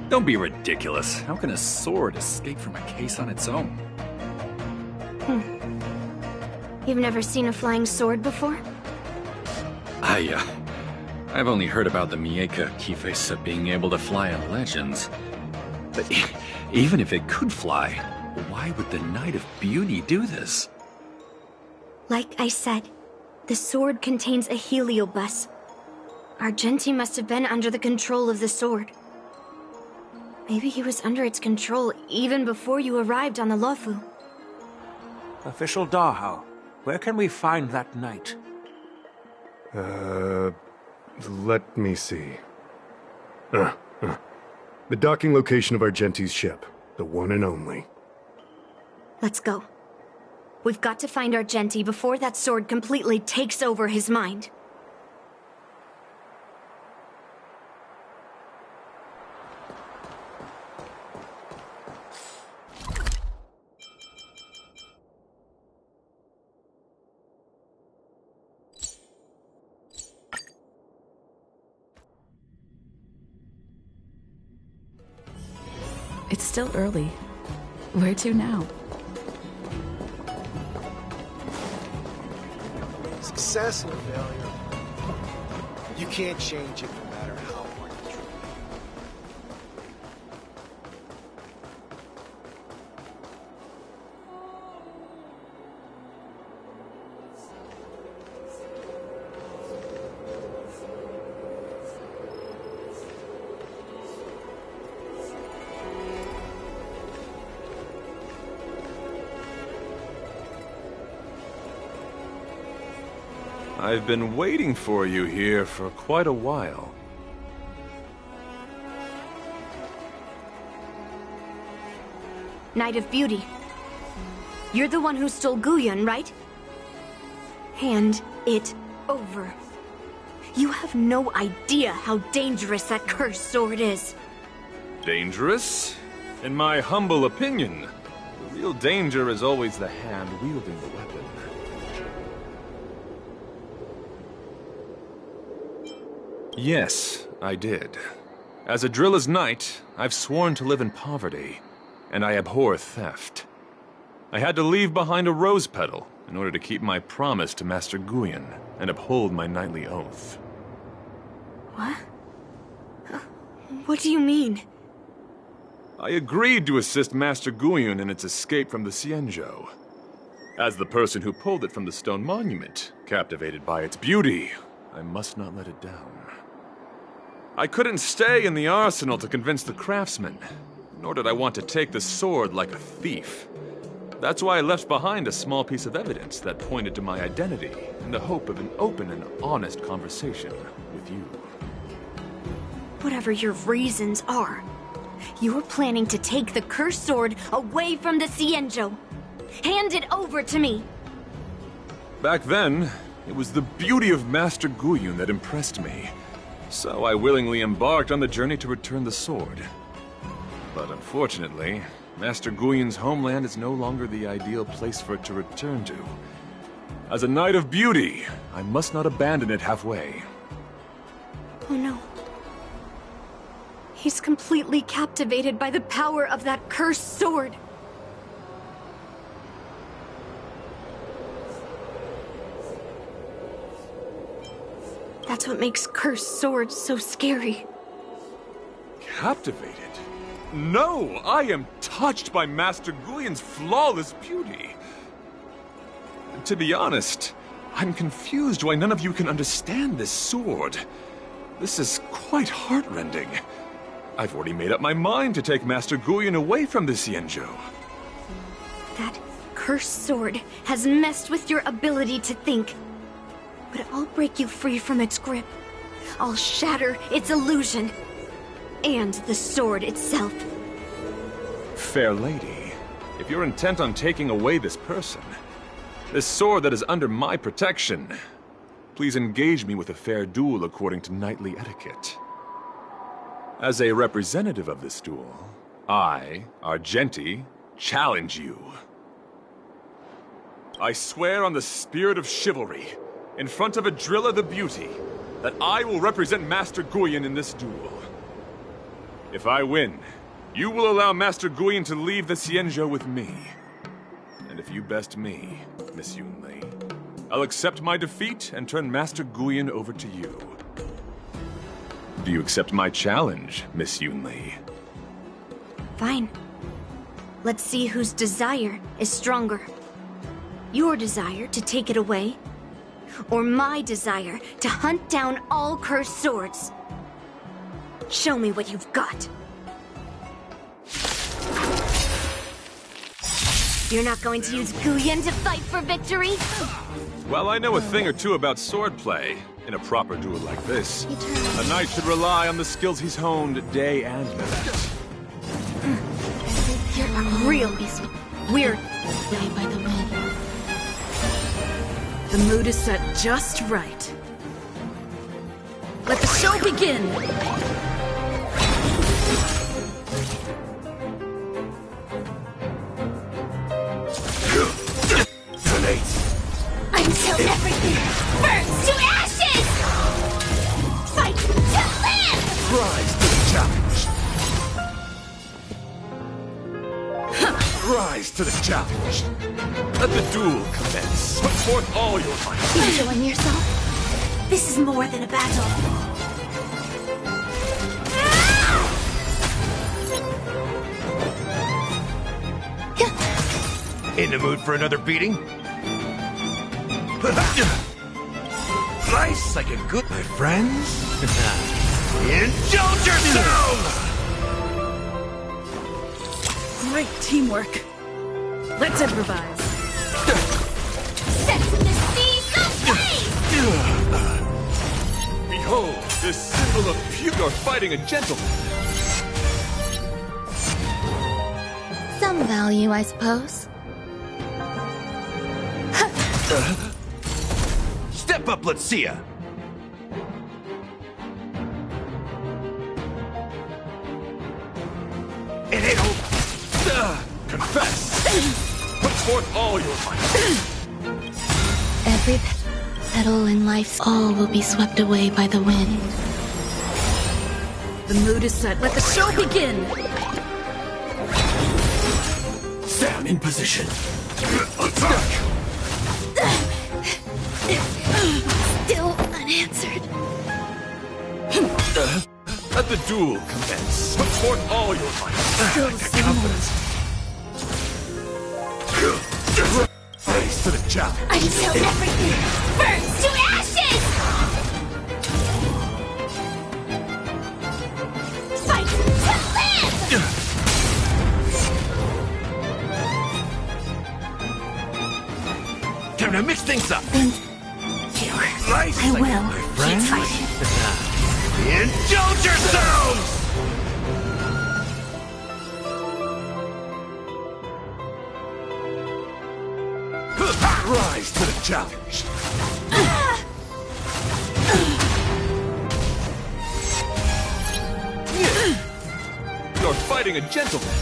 Don't be ridiculous. How can a sword escape from a case on its own? You've never seen a flying sword before? I've only heard about the Mieka Kifesa being able to fly in legends. But even if it could fly, why would the Knight of Beauty do this? Like I said, the sword contains a heliobus. Argenti must have been under the control of the sword. Maybe he was under its control even before you arrived on the Luofu. Official Dahao, where can we find that knight? Let me see. The docking location of Argenti's ship, the one and only. Let's go. We've got to find Argenti before that sword completely takes over his mind. It's still early. Where to now? Success or failure, you can't change it no matter how hard you try. I've been waiting for you here for quite a while. Knight of Beauty. You're the one who stole Guyun, right? Hand it over. You have no idea how dangerous that cursed sword is. Dangerous? In my humble opinion, the real danger is always the hand wielding the weapon. Yes, I did. As a Drilla's knight, I've sworn to live in poverty, and I abhor theft. I had to leave behind a rose petal in order to keep my promise to Master Guyun and uphold my knightly oath. What? What do you mean? I agreed to assist Master Guyun in its escape from the Xianzhou. As the person who pulled it from the stone monument, captivated by its beauty, I must not let it down. I couldn't stay in the arsenal to convince the craftsmen. nor did I want to take the sword like a thief. That's why I left behind a small piece of evidence that pointed to my identity in the hope of an open and honest conversation with you. Whatever your reasons are, you're planning to take the cursed sword away from the Xianzhou. Hand it over to me! Back then, it was the beauty of Master Guyun that impressed me. So I willingly embarked on the journey to return the sword. But unfortunately, Master Guyun's homeland is no longer the ideal place for it to return to. As a Knight of Beauty, I must not abandon it halfway. Oh no. He's completely captivated by the power of that cursed sword. That's what makes cursed swords so scary. Captivated? No! I am touched by Master Guyun's flawless beauty. To be honest, I'm confused why none of you can understand this sword. This is quite heartrending. I've already made up my mind to take Master Guyun away from the Xianzhou. That cursed sword has messed with your ability to think. But I'll break you free from its grip. I'll shatter its illusion. And the sword itself. Fair lady, if you're intent on taking away this person, this sword that is under my protection, please engage me with a fair duel according to knightly etiquette. As a representative of this duel, I, Argenti, challenge you. I swear on the spirit of chivalry, in front of Adrilla the Beauty, that I will represent Master Guyun in this duel. If I win, you will allow Master Guyun to leave the Xianzhou with me. And if you best me, Miss Yunli, I'll accept my defeat and turn Master Guyun over to you. Do you accept my challenge, Miss Yunli? Fine. Let's see whose desire is stronger. Your desire to take it away, or my desire to hunt down all cursed swords. Show me what you've got. You're not going to use Guyun to fight for victory? Well, I know a thing or two about swordplay. In a proper duel like this, a knight should rely on the skills he's honed day and night. You're a real beast. Weird. Way by the wind. The mood is set just right. Let the show begin! Until everything burns to ashes! Fight to live! Rise to the challenge! Rise to the challenge! Let the duel commence. Put forth all your might. Enjoying yourself? This is more than a battle. In the mood for another beating? Nice like a good... My friends? Indulge yourselves! Great teamwork. Let's improvise. Set the seas aflame! Behold, this symbol of pure fighting a gentleman. Some value, I suppose. Step up, let's see ya! It ain't over! Confess! Put forth all your might! Every petal in life's all will be swept away by the wind. The mood is set. Let the show begin! Stand in position! Attack! Still unanswered. Let the duel commence. Put forth all your might. Still confidence. Face to the challenge. Until everything burns to ashes! Fight to live! things up. Thank you. Nice. I will My keep friend. fighting. Indulge yourselves! Rise to the challenge. You're fighting a gentleman.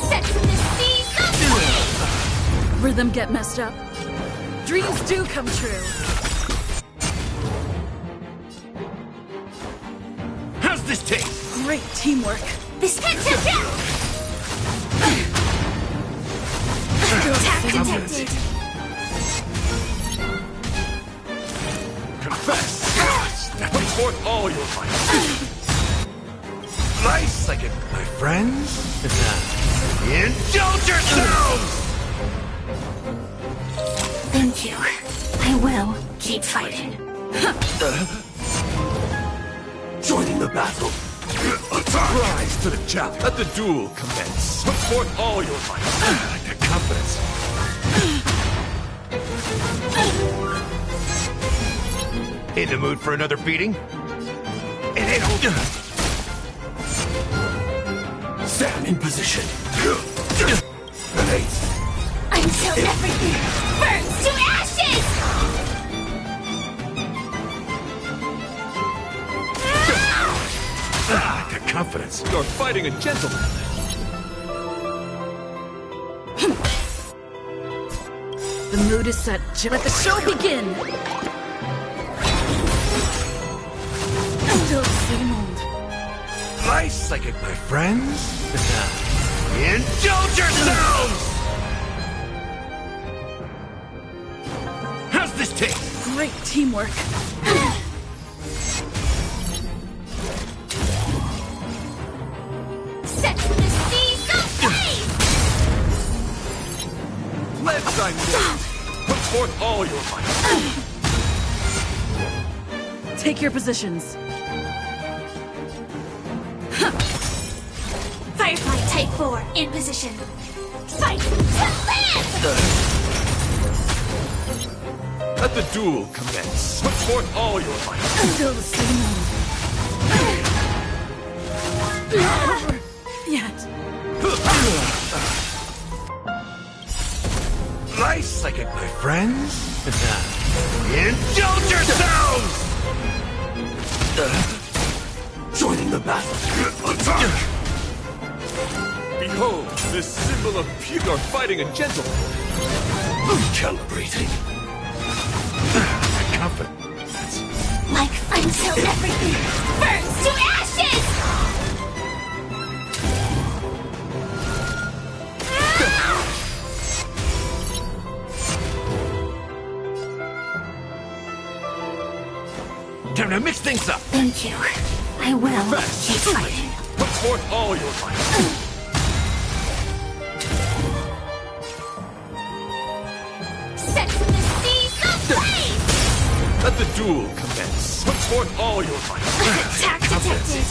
Set from the seas of flame! Rhythm get messed up. Dreams do come true. How's this taste? Great teamwork. This hits him down! Attack detected! Confess. Put forth all your might. Nice, I get my friends. Indulge yourselves! Thank you. I will keep fighting. Joining the battle. Attack! Rise to the challenge. Let the duel commence. Put forth all your might. The confidence. In the mood for another beating? And it'll... Stand in position. Grenades. Until everything burns to ashes! The confidence. You're fighting a gentleman. The mood is set. Let the show begin. Still the same old. Nice, psychic, my friends. Indulge yourselves! How's this taste? Great teamwork. Set from the seas of flame! Let's Put forth all your might. Take your positions. Firefly Type 4 in position. Fight to live! Let the duel commence. Put forth all your might. Still the same old. Not over yet. Nice psychic, my friends. Indulge yourselves! Joining the battle. Attack! Behold, this symbol of pure fighting a gentleman. Calibrating. Confidence. Like until everything burns to ashes! Time to mix things up. Thank you. I will keep fighting. Put forth all your might. Set from the seas of flame! Let the duel commence. Put forth all your might. Attack detected.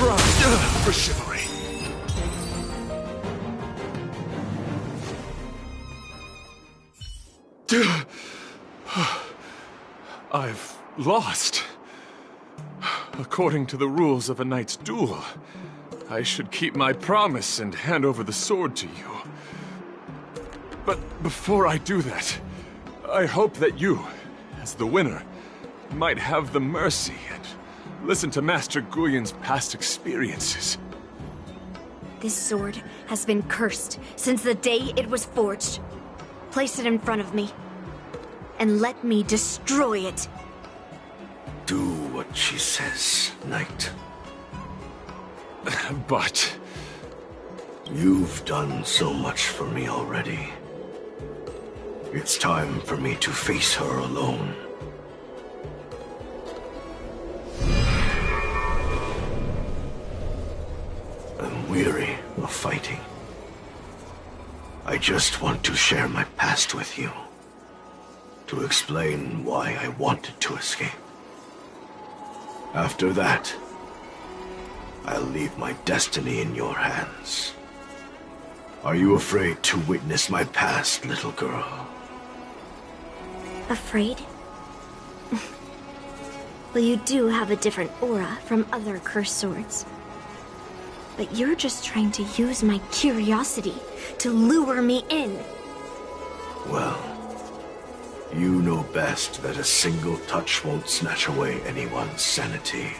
Rise for chivalry. I've lost. According to the rules of a knight's duel, I should keep my promise and hand over the sword to you. But before I do that, I hope that you, as the winner, might have the mercy and listen to Master Guyon's past experiences. This sword has been cursed since the day it was forged. Place it in front of me, and let me destroy it. Do what she says, knight. But... You've done so much for me already. It's time for me to face her alone. I'm weary of fighting. I just want to share my past with you. To explain why I wanted to escape. After that, I'll leave my destiny in your hands. Are you afraid to witness my past, little girl? Afraid? Well, you do have a different aura from other cursed swords. But you're just trying to use my curiosity to lure me in. Well, you know best that a single touch won't snatch away anyone's sanity.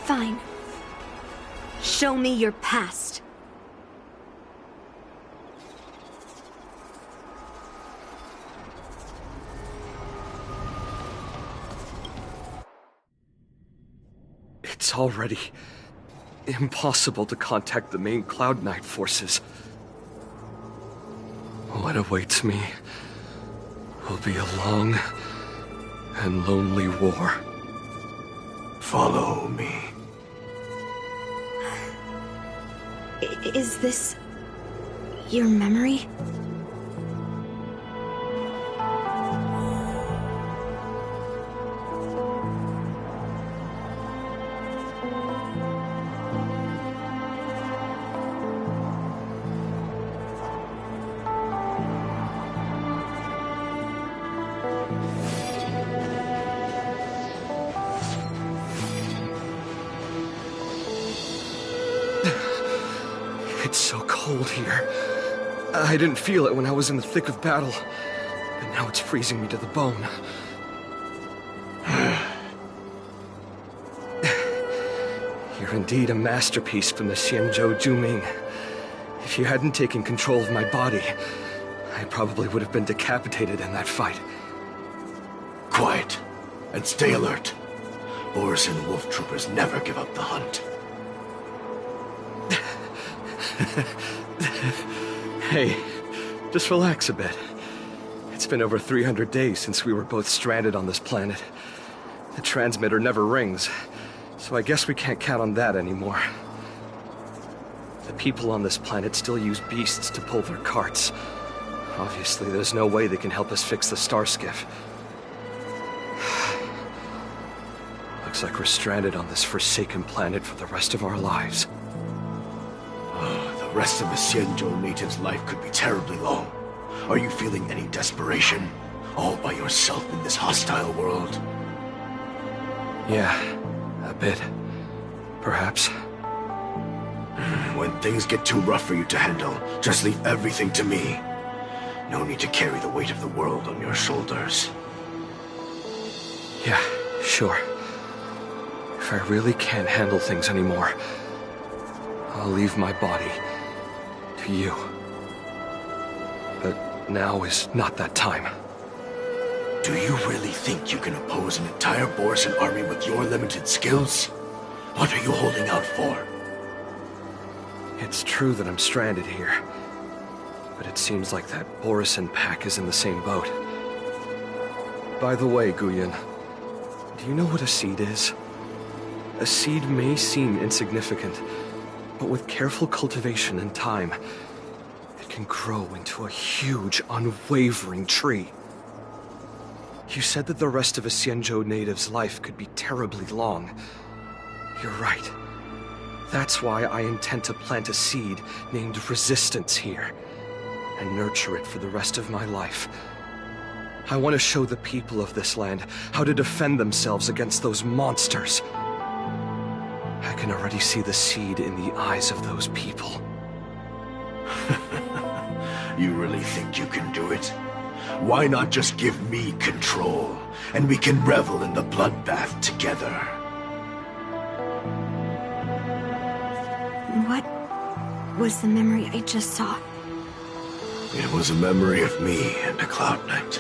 Fine. Show me your past. It's already impossible to contact the main Cloud Knight forces. What awaits me will be a long and lonely war. Follow me. Is this your memory? It's so cold here. I didn't feel it when I was in the thick of battle, but now it's freezing me to the bone. You're indeed a masterpiece from the Xianzhou Juming. If you hadn't taken control of my body, I probably would have been decapitated in that fight. Quiet, and stay alert. Boris and Wolf Troopers never give up the hunt. Hey, just relax a bit. It's been over 300 days since we were both stranded on this planet. The transmitter never rings, so I guess we can't count on that anymore. The people on this planet still use beasts to pull their carts. Obviously, there's no way they can help us fix the star skiff. Looks like we're stranded on this forsaken planet for the rest of our lives. The rest of the Xianzhou native's life could be terribly long. Are you feeling any desperation? All by yourself in this hostile world? Yeah, a bit. Perhaps. When things get too rough for you to handle, just leave everything to me. No need to carry the weight of the world on your shoulders. Yeah, sure. If I really can't handle things anymore, I'll leave my body to you. But now is not that time. Do you really think you can oppose an entire Borisan army with your limited skills? What are you holding out for? It's true that I'm stranded here, but it seems like that Borisan pack is in the same boat. By the way, Guyan, do you know what a seed is? A seed may seem insignificant, but with careful cultivation and time, it can grow into a huge, unwavering tree. You said that the rest of a Xianzhou native's life could be terribly long. You're right. That's why I intend to plant a seed named Resistance here, and nurture it for the rest of my life. I want to show the people of this land how to defend themselves against those monsters. I can already see the seed in the eyes of those people. You really think you can do it? Why not just give me control, and we can revel in the bloodbath together? What was the memory I just saw? It was a memory of me and a Cloud Knight,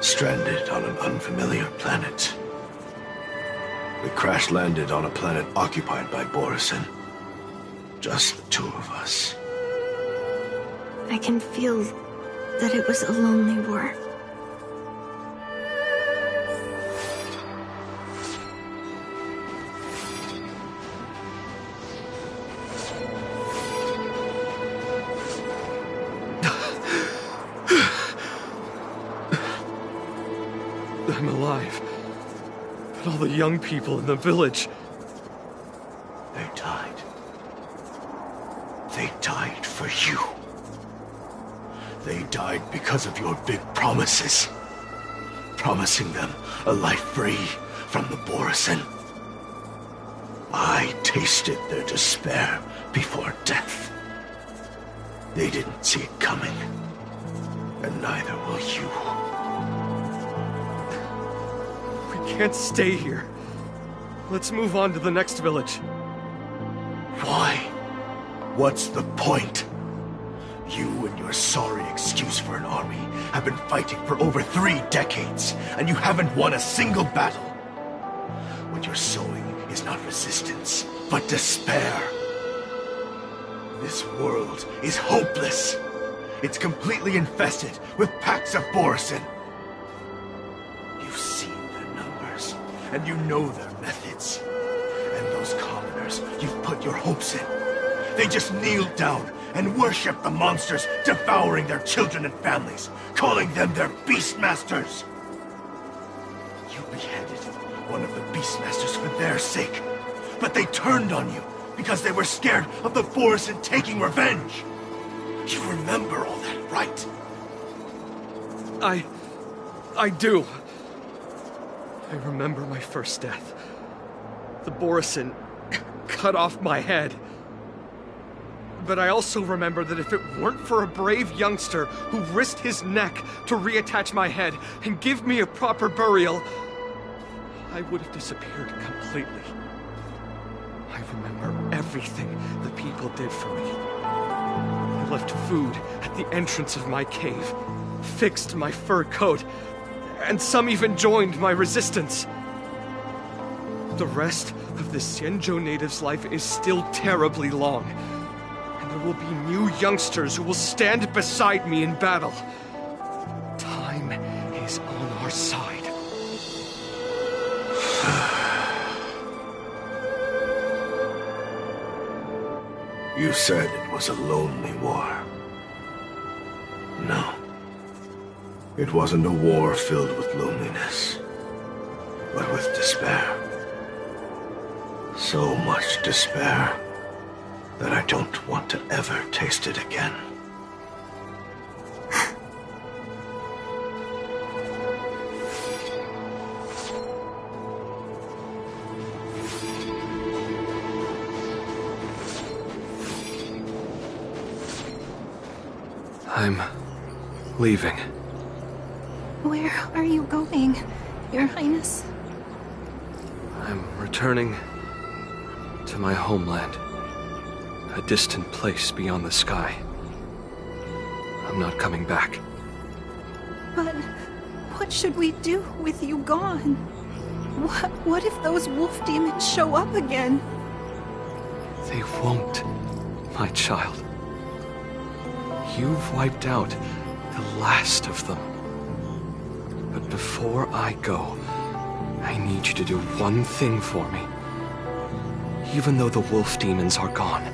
stranded on an unfamiliar planet. We crash-landed on a planet occupied by Borisan. Just the two of us. I can feel that it was a lonely war. I'm alive. But all the young people in the village, They died for you. They died because of your big promises. Promising them a life free from the Borisin. I tasted their despair before death. They didn't see it coming, and neither will you. We can't stay here. Let's move on to the next village. Why? What's the point? You and your sorry excuse for an army have been fighting for over 3 decades, and you haven't won a single battle. What you're sowing is not resistance, but despair. This world is hopeless. It's completely infested with packs of Borisin. You've seen their numbers, and you know their methods. And those commoners you've put your hopes in, they just kneel down and worship the monsters devouring their children and families, calling them their Beastmasters. You beheaded one of the Beastmasters for their sake, but they turned on you because they were scared of the Borisin taking revenge. You remember all that, right? I do. I remember my first death. The Borisin cut off my head. But I also remember that if it weren't for a brave youngster who risked his neck to reattach my head and give me a proper burial, I would have disappeared completely. I remember everything the people did for me. They left food at the entrance of my cave, fixed my fur coat, and some even joined my resistance. The rest of the Xianzhou native's life is still terribly long. There will be new youngsters who will stand beside me in battle. Time is on our side. You said it was a lonely war. No. It wasn't a war filled with loneliness, but with despair. So much despair that I don't want to ever taste it again. I'm leaving. Where are you going, Your Highness? I'm returning to my homeland. A distant place beyond the sky. I'm not coming back. But what should we do with you gone? What if those wolf demons show up again? They won't, my child. You've wiped out the last of them. But before I go, I need you to do one thing for me. Even though the wolf demons are gone,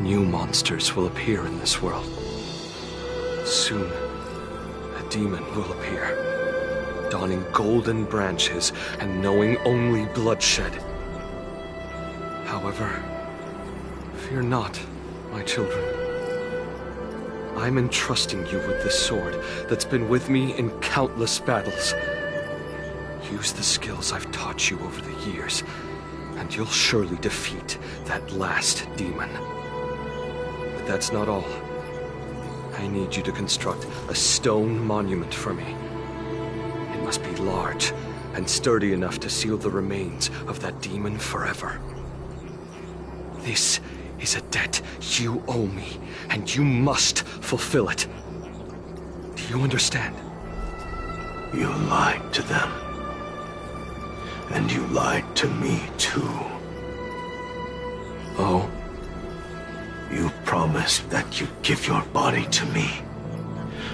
new monsters will appear in this world. Soon, a demon will appear, donning golden branches and knowing only bloodshed. However, fear not, my children. I'm entrusting you with this sword that's been with me in countless battles. Use the skills I've taught you over the years, and you'll surely defeat that last demon. But that's not all. I need you to construct a stone monument for me. It must be large and sturdy enough to seal the remains of that demon forever. This is a debt you owe me, and you must fulfill it. Do you understand? You lied to them. And you lied to me, too. Oh? You promised that you'd give your body to me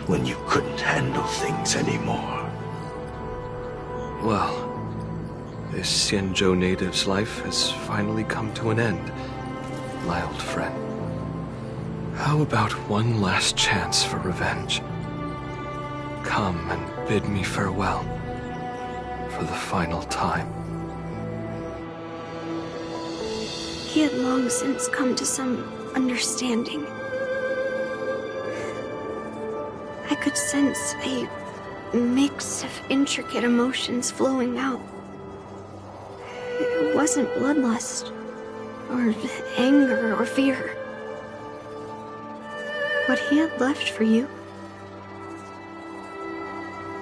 when you couldn't handle things anymore. Well, this Xianzhou native's life has finally come to an end, my old friend. How about one last chance for revenge? Come and bid me farewell for the final time. He had long since come to some understanding. I could sense a mix of intricate emotions flowing out. It wasn't bloodlust, or anger, or fear. What he had left for you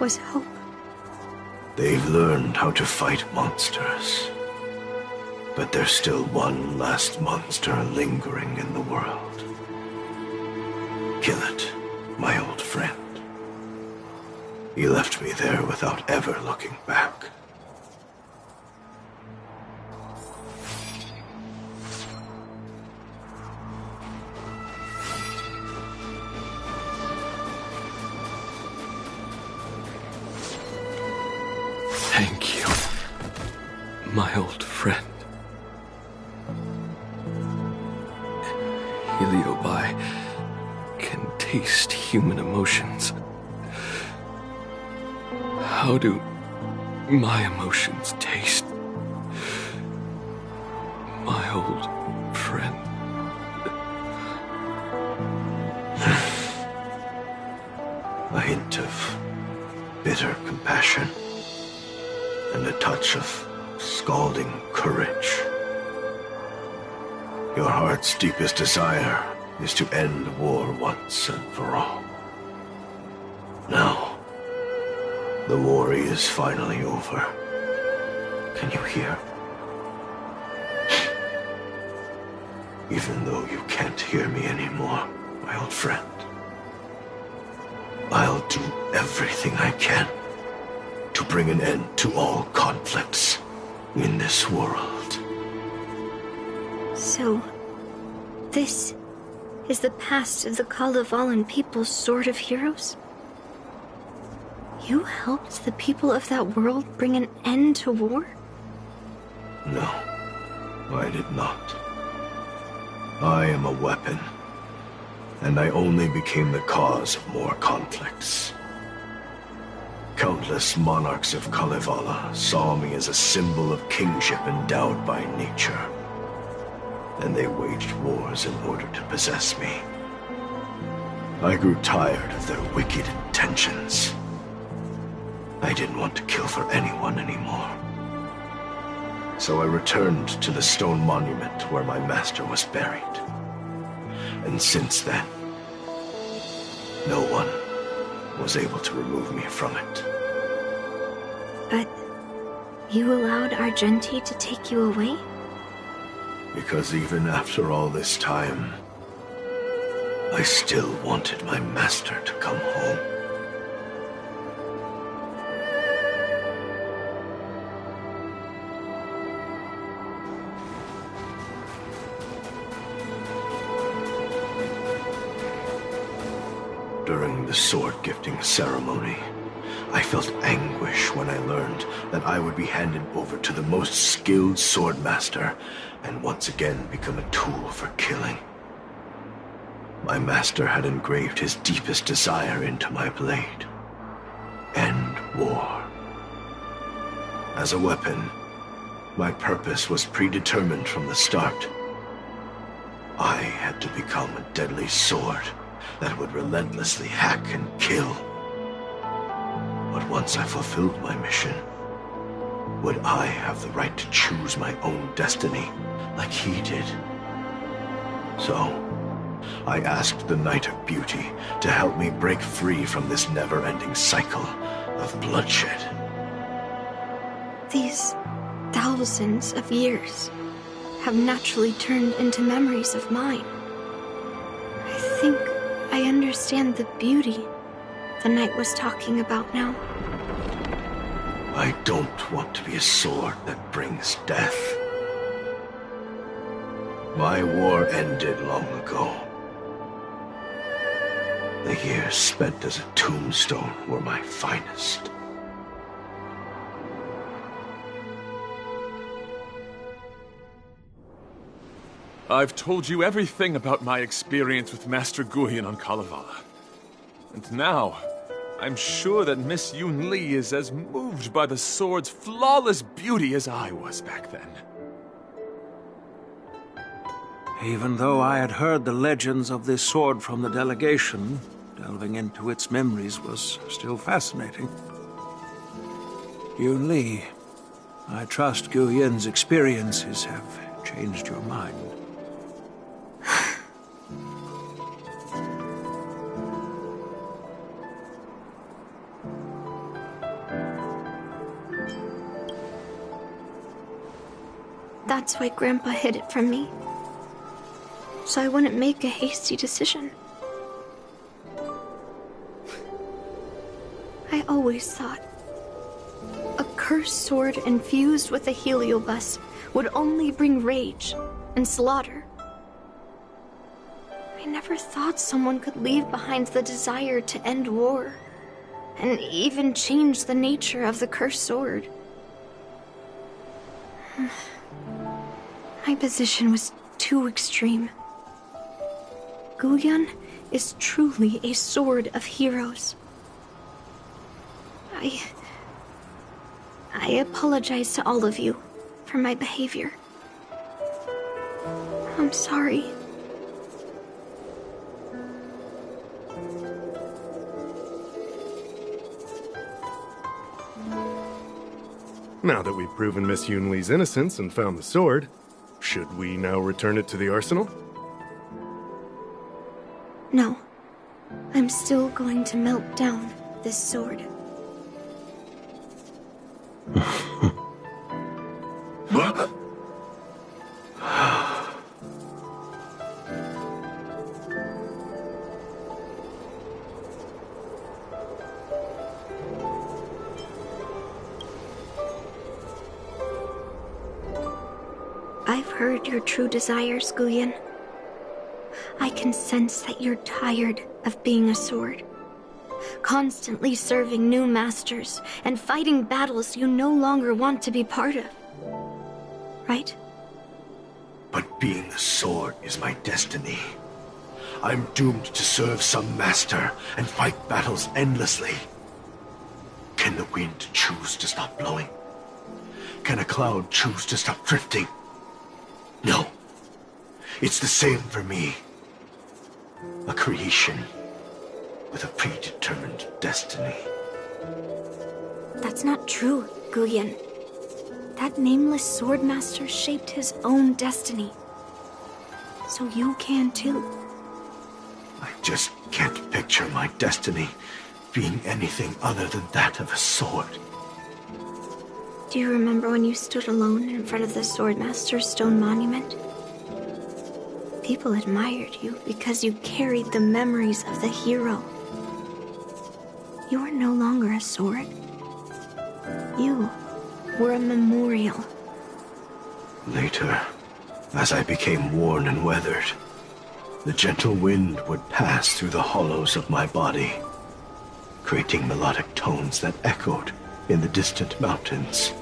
was hope. They've learned how to fight monsters. But there's still one last monster lingering in the world. Kill it, my old friend. He left me there without ever looking back. Thank you, my old friend. Heliobi can taste human emotions. How do my emotions taste? My old friend. A hint of bitter compassion and a touch of scalding courage. Your heart's deepest desire is to end war once and for all. Now, the war is finally over. Can you hear? Even though you can't hear me anymore, my old friend, I'll do everything I can to bring an end to all conflicts in this world. So, this is the past of the Kalevalan people's Sword of Heroes? You helped the people of that world bring an end to war? No, I did not. I am a weapon, and I only became the cause of more conflicts. Countless monarchs of Kalevala saw me as a symbol of kingship endowed by nature, and they waged wars in order to possess me. I grew tired of their wicked intentions. I didn't want to kill for anyone anymore. So I returned to the stone monument where my master was buried. And since then, no one was able to remove me from it. But you allowed Argenti to take you away? Because even after all this time, I still wanted my master to come home. During the sword-gifting ceremony, I felt anguish when I learned that I would be handed over to the most skilled swordmaster and once again become a tool for killing. My master had engraved his deepest desire into my blade. End war. As a weapon, my purpose was predetermined from the start. I had to become a deadly sword that would relentlessly hack and kill. But once I fulfilled my mission, would I have the right to choose my own destiny like he did? So, I asked the Knight of Beauty to help me break free from this never-ending cycle of bloodshed. These thousands of years have naturally turned into memories of mine. I think I understand the beauty the knight was talking about now. I don't want to be a sword that brings death. My war ended long ago. The years spent as a tombstone were my finest. I've told you everything about my experience with Master Guyan on Kalevala. And now, I'm sure that Miss Yunli is as moved by the sword's flawless beauty as I was back then. Even though I had heard the legends of this sword from the delegation, delving into its memories was still fascinating. Yunli, I trust Gu Yin's experiences have changed your mind. That's why Grandpa hid it from me. So I wouldn't make a hasty decision. I always thought a cursed sword infused with a heliobus would only bring rage and slaughter. I never thought someone could leave behind the desire to end war, and even change the nature of the cursed sword. My position was too extreme. Guyan is truly a sword of heroes. I apologize to all of you for my behavior. I'm sorry. Now that we've proven Miss Yunli's innocence and found the sword, should we now return it to the arsenal? No. I'm still going to melt down this sword. I've heard your true desires, Guyan. I can sense that you're tired of being a sword. Constantly serving new masters and fighting battles you no longer want to be part of. Right? But being a sword is my destiny. I'm doomed to serve some master and fight battles endlessly. Can the wind choose to stop blowing? Can a cloud choose to stop drifting? No. It's the same for me. A creation with a predetermined destiny. That's not true, Guyan. That nameless swordmaster shaped his own destiny. So you can too. I just can't picture my destiny being anything other than that of a sword. Do you remember when you stood alone in front of the swordmaster's stone monument? People admired you because you carried the memories of the hero. You were no longer a sword. You were a memorial. Later, as I became worn and weathered, the gentle wind would pass through the hollows of my body, creating melodic tones that echoed in the distant mountains.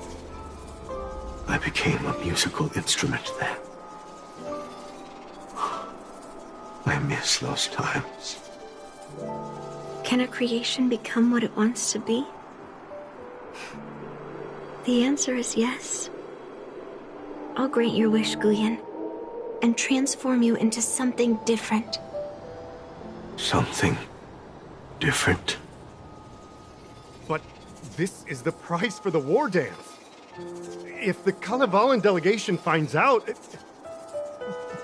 I became a musical instrument then. I miss those times. Can a creation become what it wants to be? The answer is yes. I'll grant your wish, Guyan, and transform you into something different. Something different? But this is the price for the war dance. If the Kalevalan delegation finds out...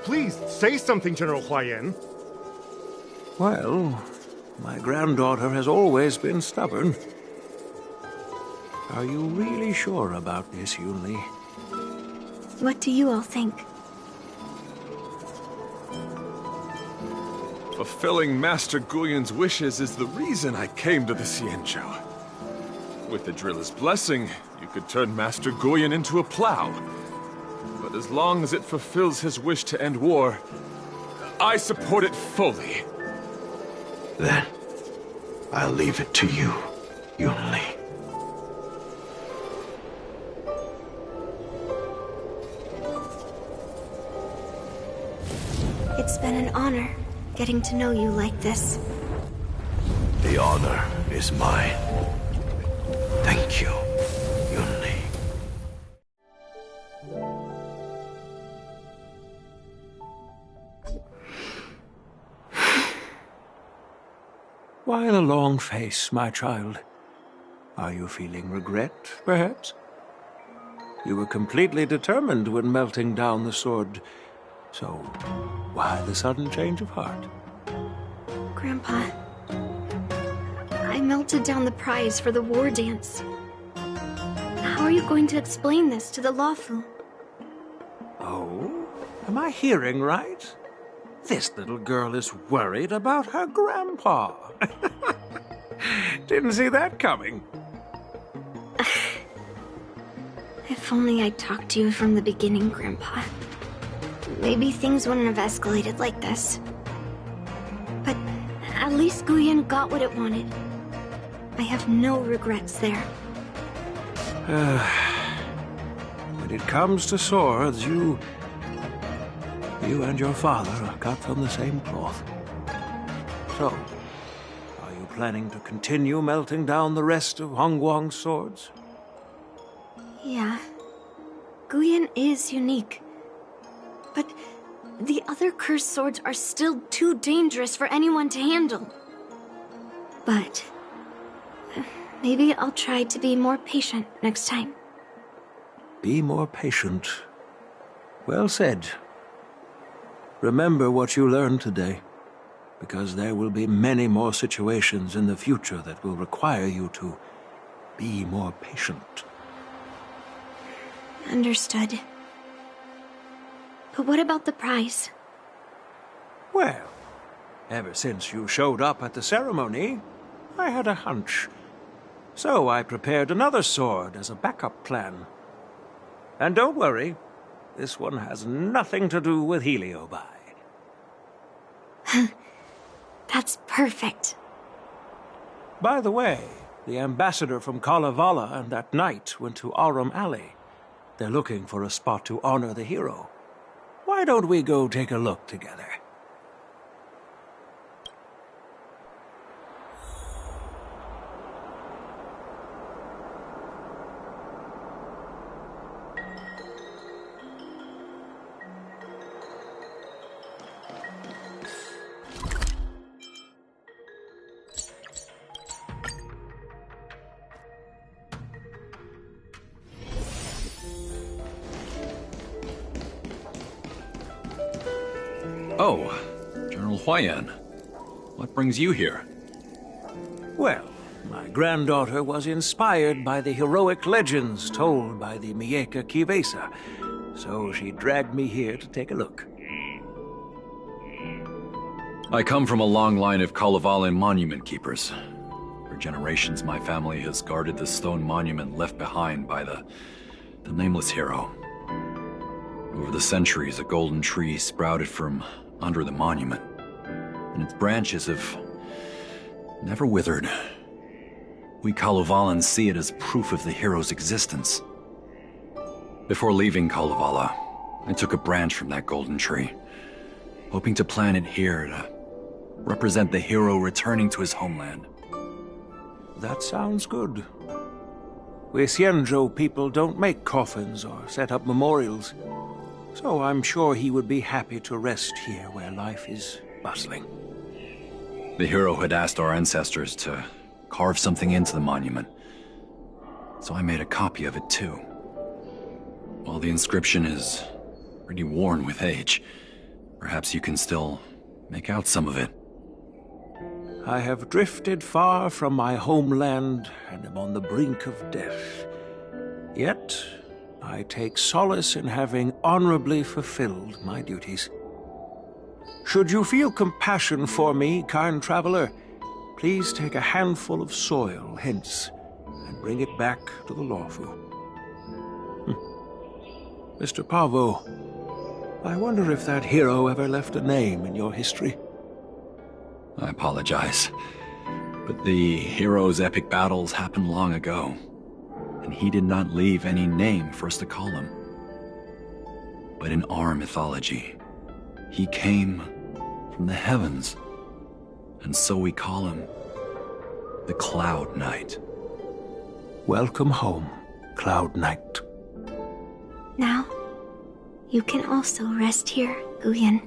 Please, say something, General Huayan. Well, my granddaughter has always been stubborn. Are you really sure about this, Yunli? What do you all think? Fulfilling Master Guyan's wishes is the reason I came to the Xianzhou. With the Driller's blessing, you could turn Master Guyan into a plow. But as long as it fulfills his wish to end war, I support it fully. Then, I'll leave it to you, Yunli. It's been an honor getting to know you like this. The honor is mine. Thank you, Yunli. Why the long face, my child? Are you feeling regret, perhaps? You were completely determined when melting down the sword, so why the sudden change of heart? Grandpa, I melted down the prize for the war dance. How are you going to explain this to the Lawfu? Oh? Am I hearing right? This little girl is worried about her grandpa. Didn't see that coming. If only I'd talked to you from the beginning, Grandpa. Maybe things wouldn't have escalated like this. But at least Guyen got what it wanted. I have no regrets there. When it comes to swords, you and your father are cut from the same cloth. So, are you planning to continue melting down the rest of Hongguang's swords? Yeah. Guyen is unique. But the other cursed swords are still too dangerous for anyone to handle. But maybe I'll try to be more patient next time. Be more patient. Well said. Remember what you learned today, because there will be many more situations in the future that will require you to be more patient. Understood. But what about the prize? Well, ever since you showed up at the ceremony, I had a hunch. So I prepared another sword as a backup plan. And don't worry, this one has nothing to do with Heliobi. That's perfect. By the way, the ambassador from Kalevala and that knight went to Arum Alley. They're looking for a spot to honor the hero. Why don't we go take a look together? Oh, General Huayan. What brings you here? Well, my granddaughter was inspired by the heroic legends told by the Mieka Kivesa, so she dragged me here to take a look. I come from a long line of Kalevalan monument keepers. For generations, my family has guarded the stone monument left behind by the nameless hero. Over the centuries, a golden tree sprouted from under the monument, and its branches have never withered. We Kalevalans see it as proof of the hero's existence. Before leaving Kalevala, I took a branch from that golden tree, hoping to plant it here to represent the hero returning to his homeland. That sounds good. We Xianzhou people don't make coffins or set up memorials, so I'm sure he would be happy to rest here where life is bustling. The hero had asked our ancestors to carve something into the monument, so I made a copy of it too. While the inscription is pretty worn with age, perhaps you can still make out some of it. I have drifted far from my homeland and am on the brink of death. Yet, I take solace in having honorably fulfilled my duties. Should you feel compassion for me, kind traveler, please take a handful of soil hence and bring it back to the Lawfu. Mr. Pavo, I wonder if that hero ever left a name in your history. I apologize, but the hero's epic battles happened long ago, and he did not leave any name for us to call him. But in our mythology, he came from the heavens, and so we call him the Cloud Knight. Welcome home, Cloud Knight. Now, you can also rest here, Guyen.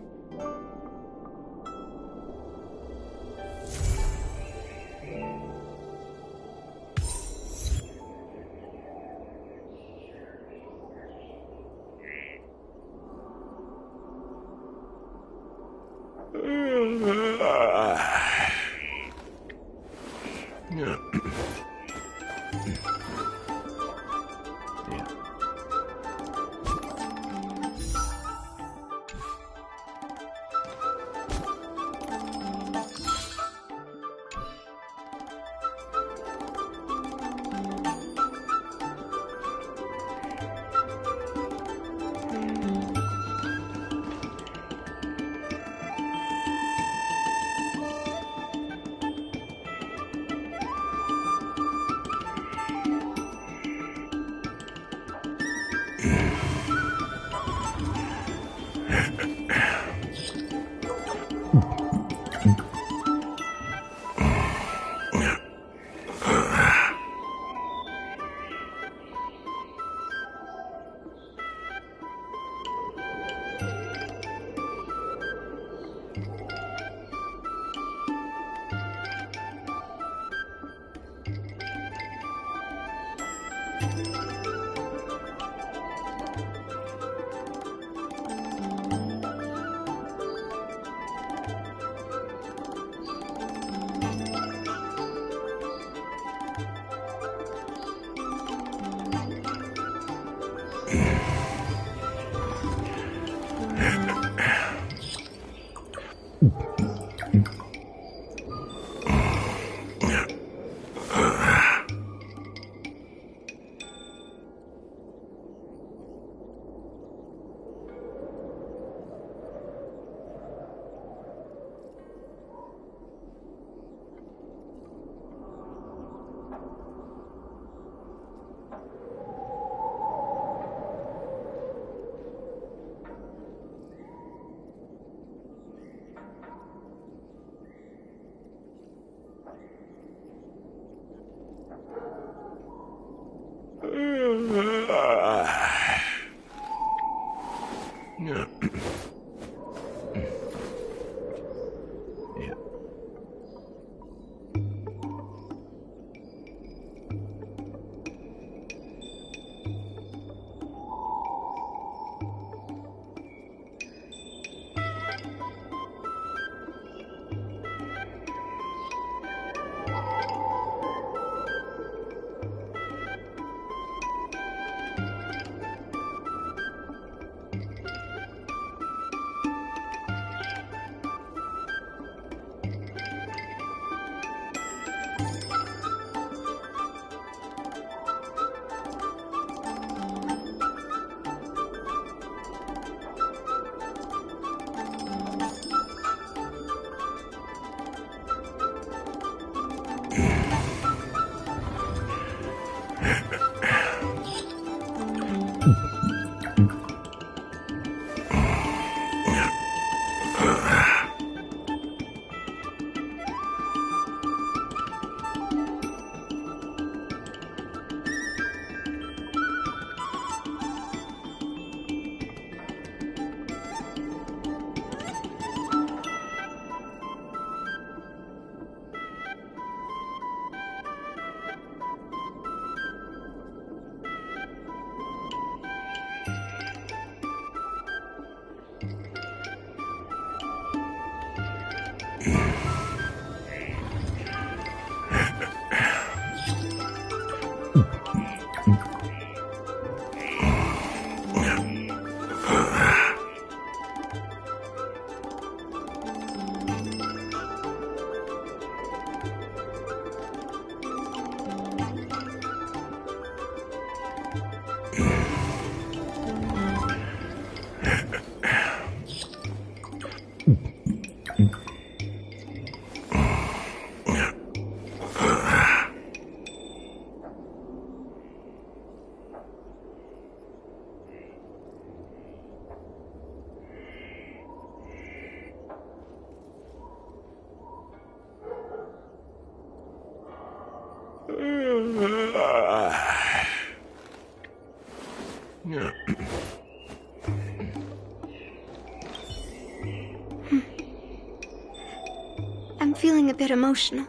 I'm feeling a bit emotional.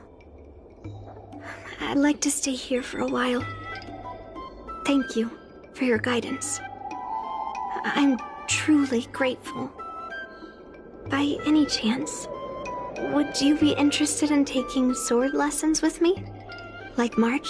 I'd like to stay here for a while. Thank you for your guidance. I'm truly grateful. By any chance, would you be interested in taking sword lessons with me? Like March?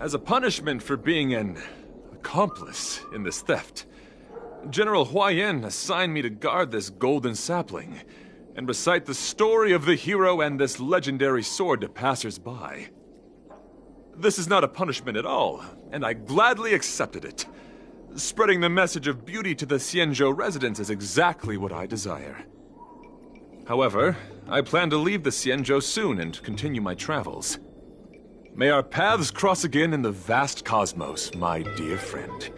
As a punishment for being an accomplice in this theft, General Huayan assigned me to guard this golden sapling and recite the story of the hero and this legendary sword to passers-by. This is not a punishment at all, and I gladly accepted it. Spreading the message of beauty to the Xianzhou residents is exactly what I desire. However, I plan to leave the Xianzhou soon and continue my travels. May our paths cross again in the vast cosmos, my dear friend.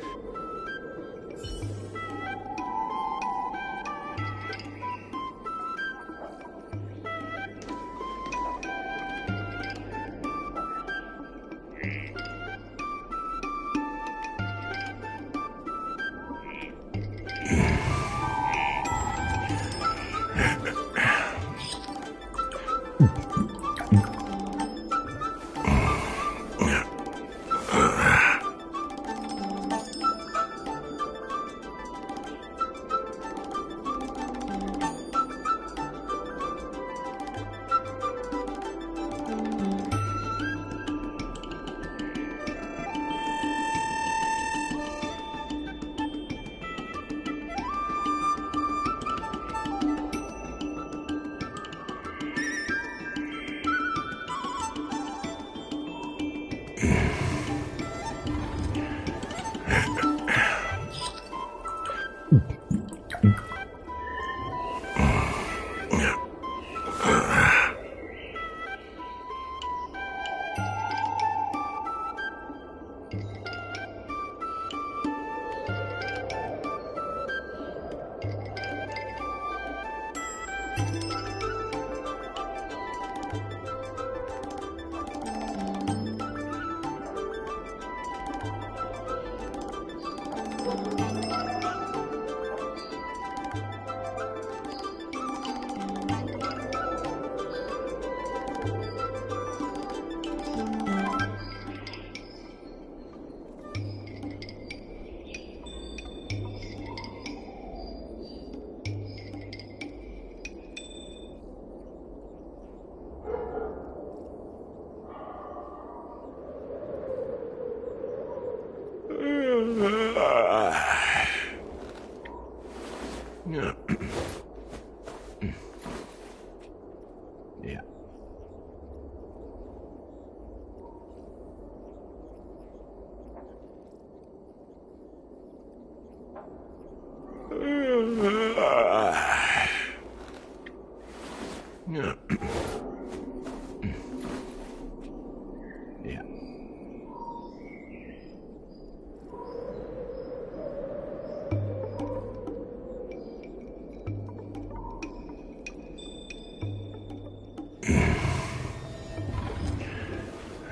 Yeah.